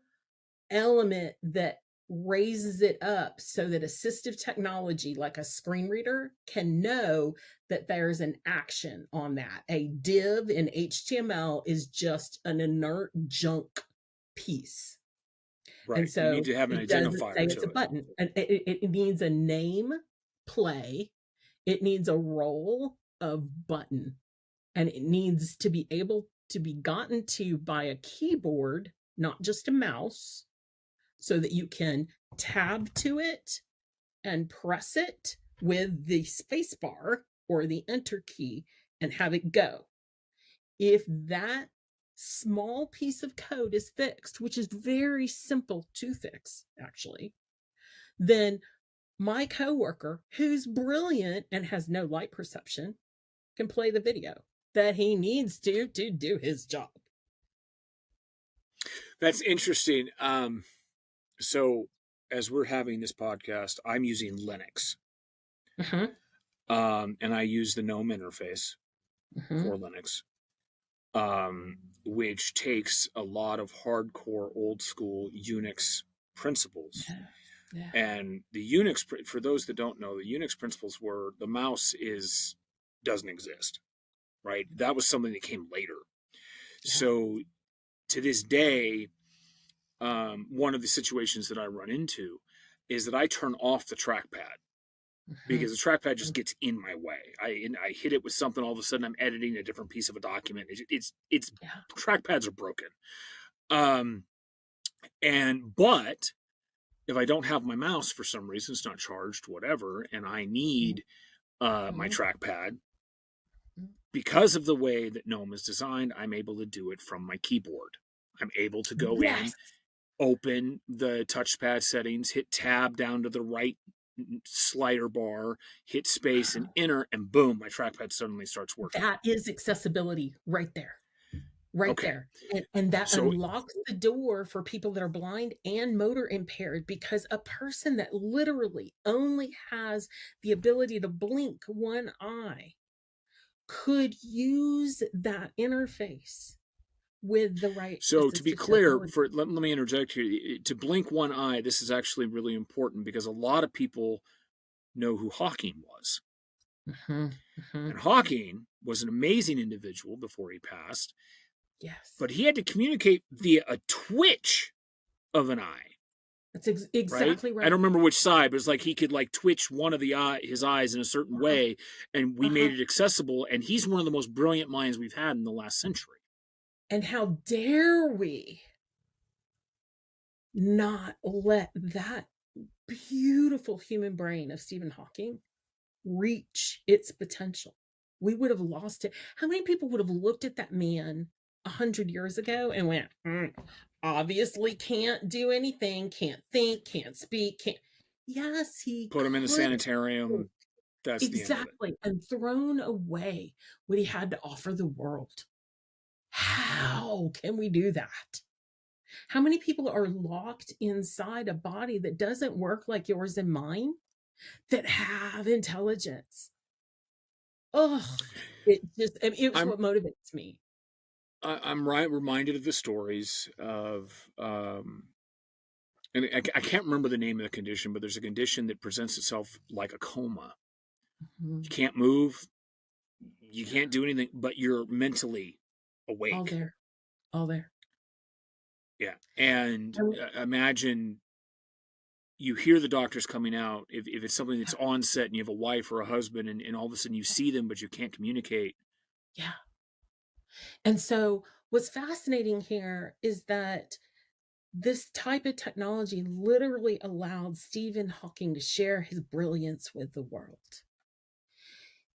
element that raises it up so that assistive technology like a screen reader can know that there's an action on that. A div in HTML is just an inert junk piece. Right. And so you need to have an identifier. It's a button. It needs a name, play. It needs a role of button. And it needs to be able to be gotten to by a keyboard, not just a mouse, so that you can tab to it and press it with the space bar or the enter key and have it go. If that small piece of code is fixed, which is very simple to fix, actually, then my coworker, who's brilliant and has no light perception, can play the video that he needs to do his job. That's interesting. So as we're having this podcast, I'm using Linux. and I use the GNOME interface Mm-hmm. for Linux, which takes a lot of hardcore old school Unix principles. Yeah. Yeah. And the Unix, for those that don't know, the Unix principles were the mouse doesn't exist, right? That was something that came later. Yeah. So to this day, one of the situations that I run into is that I turn off the trackpad Mm-hmm. because the trackpad just gets in my way. I hit it with something, all of a sudden I'm editing a different piece of a document. It's Yeah. trackpads are broken. But if I don't have my mouse for some reason, it's not charged, whatever, and I need my Mm-hmm. trackpad, because of the way that GNOME is designed, I'm able to do it from my keyboard. I'm able to go in, Yes. open the touchpad settings, hit tab down to the right slider bar, hit space and enter, and boom, my trackpad suddenly starts working. That is accessibility right there. Right Okay. there. And that So unlocks the door for people that are blind and motor impaired, because a person that literally only has the ability to blink one eye could use that interface with the right So to be assistive clear, technology. let me interject here. To blink one eye, this is actually really important because a lot of people know who Hawking was. Mm-hmm. Mm-hmm. And Hawking was an amazing individual before he passed, Yes. but he had to communicate via a twitch of an eye, That's right? exactly I right. don't remember which side, but it's like he could like twitch one of his eyes in a certain Uh-huh. way, and we Uh-huh. made it accessible. And he's one of the most brilliant minds we've had in the last century. And how dare we not let that beautiful human brain of Stephen Hawking reach its potential? We would have lost it. How many people would have looked at that man 100 years ago and went, obviously can't do anything, can't think, can't speak, can't. Yes, he Put him in the could. sanitarium. That's the end of it. Exactly. And thrown away what he had to offer the world. How can we do that? How many people are locked inside a body that doesn't work like yours and mine, that have intelligence? Oh, it's I'm what motivates me. I'm reminded of the stories of and I can't remember the name of the condition, but there's a condition that presents itself like a coma. You Mhm. can't move, you Yeah, can't do anything, but you're mentally all awake. there, all there. Yeah. And Um, imagine you hear the doctors coming out. If it's something that's yeah, on set and you have a wife or a husband, and all of a sudden you see them, but you can't communicate. yeah. And so what's fascinating here is that this type of technology literally allowed Stephen Hawking to share his brilliance with the world.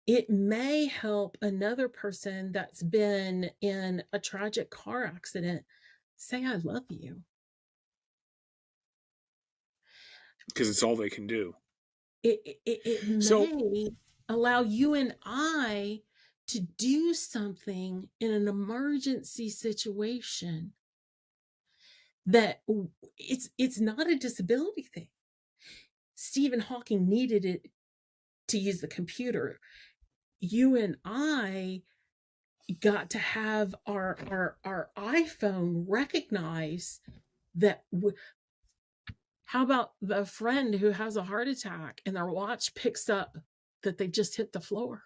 It may help another person that's been in a tragic car accident say, I love you. Because it's all they can do. It So, may allow you and I to do something in an emergency situation that it's not a disability thing. Stephen Hawking needed it to use the computer. You and I got to have our iPhone recognize that. How about the friend who has a heart attack and their watch picks up that they just hit the floor?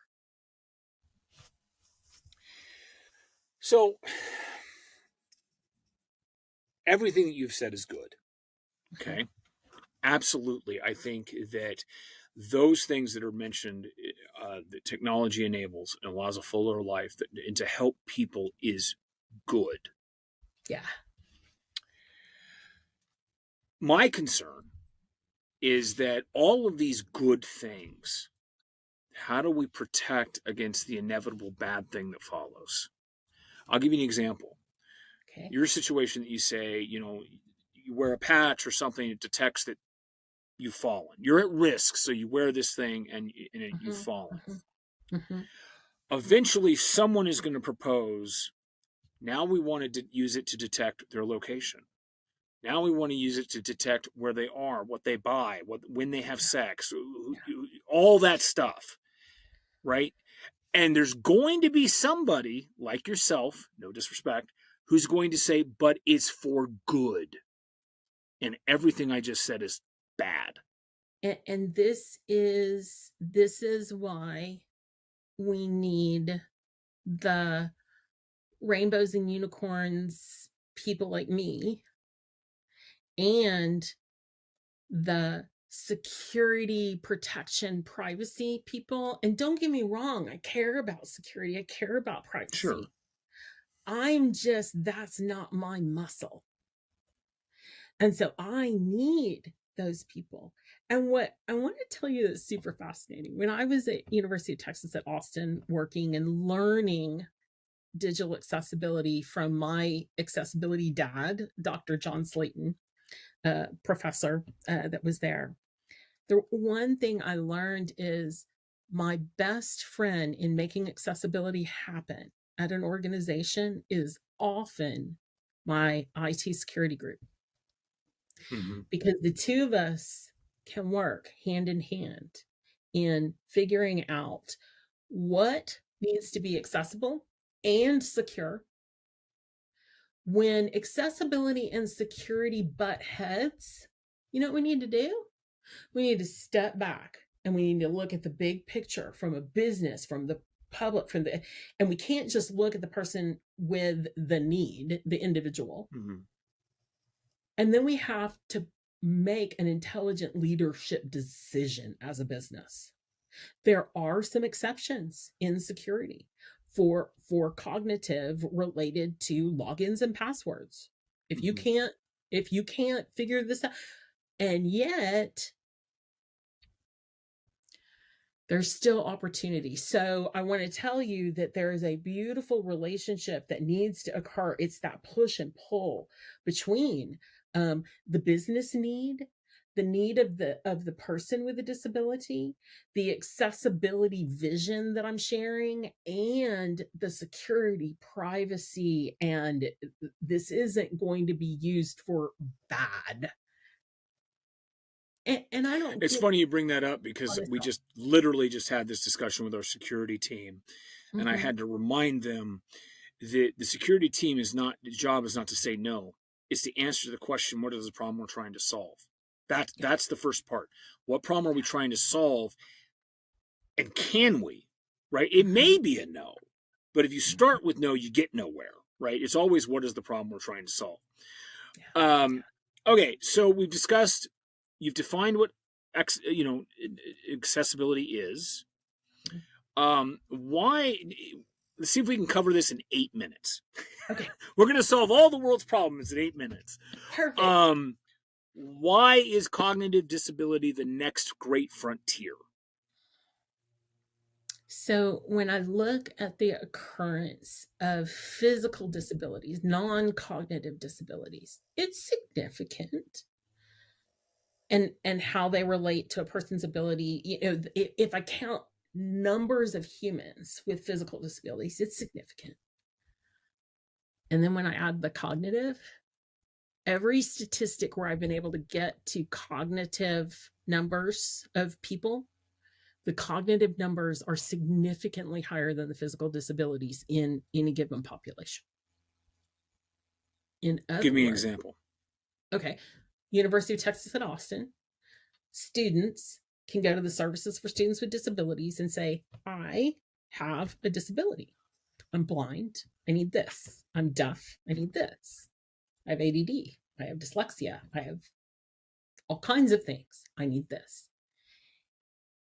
so everything that you've said is good. Okay. Absolutely. I think that those things that are mentioned, that technology enables and allows a fuller life and to help people is good. Yeah. My concern is that all of these good things, how do we protect against the inevitable bad thing that follows? I'll give you an example. Okay. Your situation that you say, you wear a patch or something, it detects that you've fallen. You're at risk, so you wear this thing and you've Mhm, fallen. mhm, mhm. Eventually, someone is going to propose, now we want to use it to detect their location. Now we want to use it to detect where they are, what they buy, when they have sex, Yeah. all that stuff. right? And there's going to be somebody like yourself, no disrespect, who's going to say, but it's for good. And everything I just said is bad. And this is why we need the rainbows and unicorns people like me, and the security, protection, privacy people. And don't get me wrong, I care about security, I care about privacy. Sure. That's not my muscle. And so I need those people. And what I want to tell you that's super fascinating, when I was at University of Texas at Austin working and learning digital accessibility from my accessibility dad, Dr. John Slayton, professor that was there, the one thing I learned is my best friend in making accessibility happen at an organization is often my IT security group. Mm-hmm. Because the two of us can work hand in hand in figuring out what needs to be accessible and secure. When accessibility and security butt heads, you know what we need to do? We need to step back and we need to look at the big picture from a business, from the public, and we can't just look at the person with the need, the individual. Mm-hmm. And then we have to make an intelligent leadership decision as a business. There are some exceptions in security for cognitive related to logins and passwords. If you can't figure this out, and yet there's still opportunity. So I want to tell you that there is a beautiful relationship that needs to occur. It's that push and pull between the business need, the need of the person with a disability, the accessibility vision that I'm sharing, and the security, privacy, and this isn't going to be used for bad. And I don't. It's funny you bring that up because we just literally just had this discussion with our security team, and I had to remind them that the security team the job is not to say no. It's to answer the question, what is the problem we're trying to solve? That's the first part. What problem are we trying to solve? And can we, right? It may be a no, but if you start with no, you get nowhere, right? It's always, what is the problem we're trying to solve? Okay, so we've discussed, you've defined what accessibility is. Why? Let's see if we can cover this in 8 minutes. Okay. We're going to solve all the world's problems in 8 minutes. Perfect. Why is cognitive disability the next great frontier? So when I look at the occurrence of physical disabilities, non-cognitive disabilities, it's significant. And how they relate to a person's ability, if I count numbers of humans with physical disabilities, it's significant. And then when I add the cognitive, every statistic where I've been able to get to cognitive numbers of people, the cognitive numbers are significantly higher than the physical disabilities in any given population. Give me an example. Okay. University of Texas at Austin, students can go to the Services for Students with Disabilities and say, I have a disability. I'm blind. I need this. I'm deaf. I need this. I have ADD. I have dyslexia. I have all kinds of things. I need this.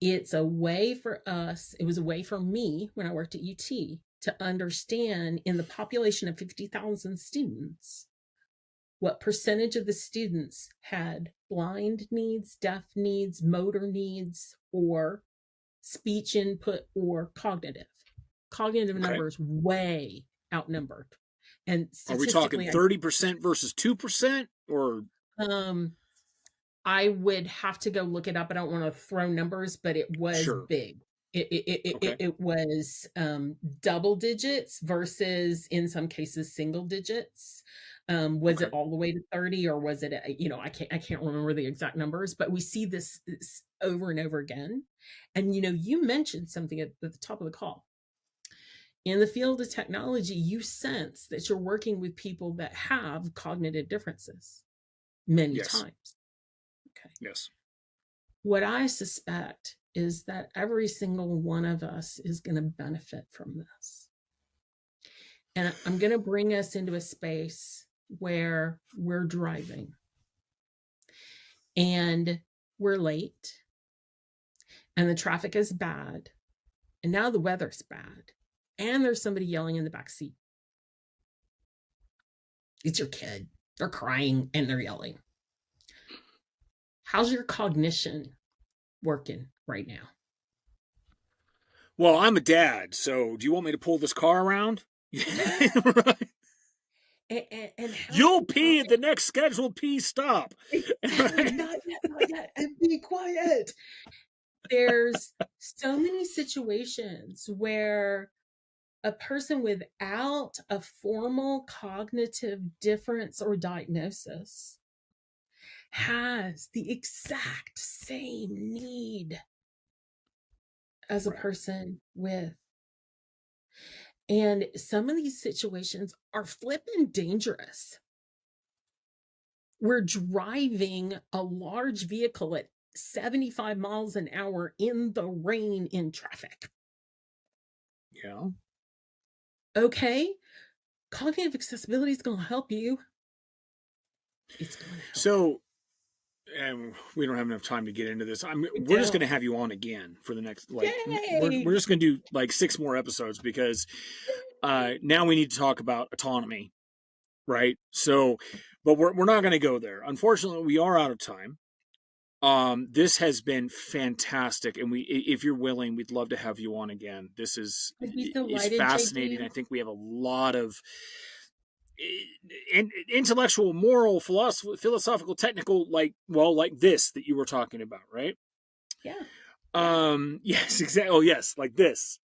It's a way for us, it was a way for me when I worked at UT to understand in the population of 50,000 students, what percentage of the students had blind needs, deaf needs, motor needs, or speech input, or cognitive. Cognitive numbers way outnumbered. And are we talking 30% versus 2%, or? I would have to go look it up. I don't want to throw numbers, but it was big. It was double digits versus, in some cases, single digits. Was Okay. it all the way to 30, or was it, I can't remember the exact numbers, but we see this over and over again. And you mentioned something at the top of the call. In the field of technology, you sense that you're working with people that have cognitive differences many Yes. times. Okay. Yes. What I suspect is that every single one of us is going to benefit from this. And I'm going to bring us into a space where we're driving and we're late and the traffic is bad. And now the weather's bad. And there's somebody yelling in the back seat. It's your kid. They're crying and they're yelling. How's your cognition working right now? Well, I'm a dad, so do you want me to pull this car around? Right. And You'll pee at the next scheduled pee stop. exactly, Right? not yet, and be quiet. There's so many situations where a person without a formal cognitive difference or diagnosis has the exact same need as a Right. person with. And some of these situations are flipping dangerous. We're driving a large vehicle at 75 miles an hour in the rain in traffic. Yeah. Okay, cognitive accessibility is going to help you. It's going to help. So, and we don't have enough time to get into this. We're just going to have you on again for the next, like, Yay! we're just going to do like 6 more episodes because now we need to talk about autonomy, right? So, but we're not going to go there. Unfortunately, we are out of time. This has been fantastic, and if you're willing, we'd love to have you on again. This is I'd be delighted, fascinating. JD. I think we have a lot of intellectual, moral, philosophical, technical, like this that you were talking about, right? Yeah. Yes, exactly. Oh, yes, like this.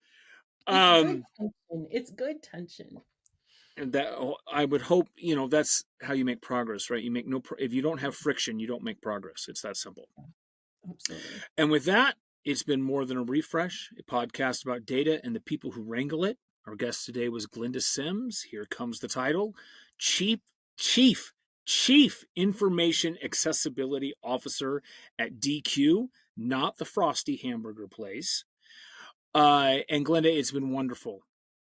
It's good tension. It's good tension. And that I would hope, that's how you make progress, right? You make if you don't have friction, you don't make progress. It's that simple. Absolutely. And with that, it's been More Than a Refresh, a podcast about data and the people who wrangle it. Our guest today was Glenda Sims. Here comes the title: Chief Information Accessibility Officer at DQ, not the Frosty hamburger place. And Glenda, it's been wonderful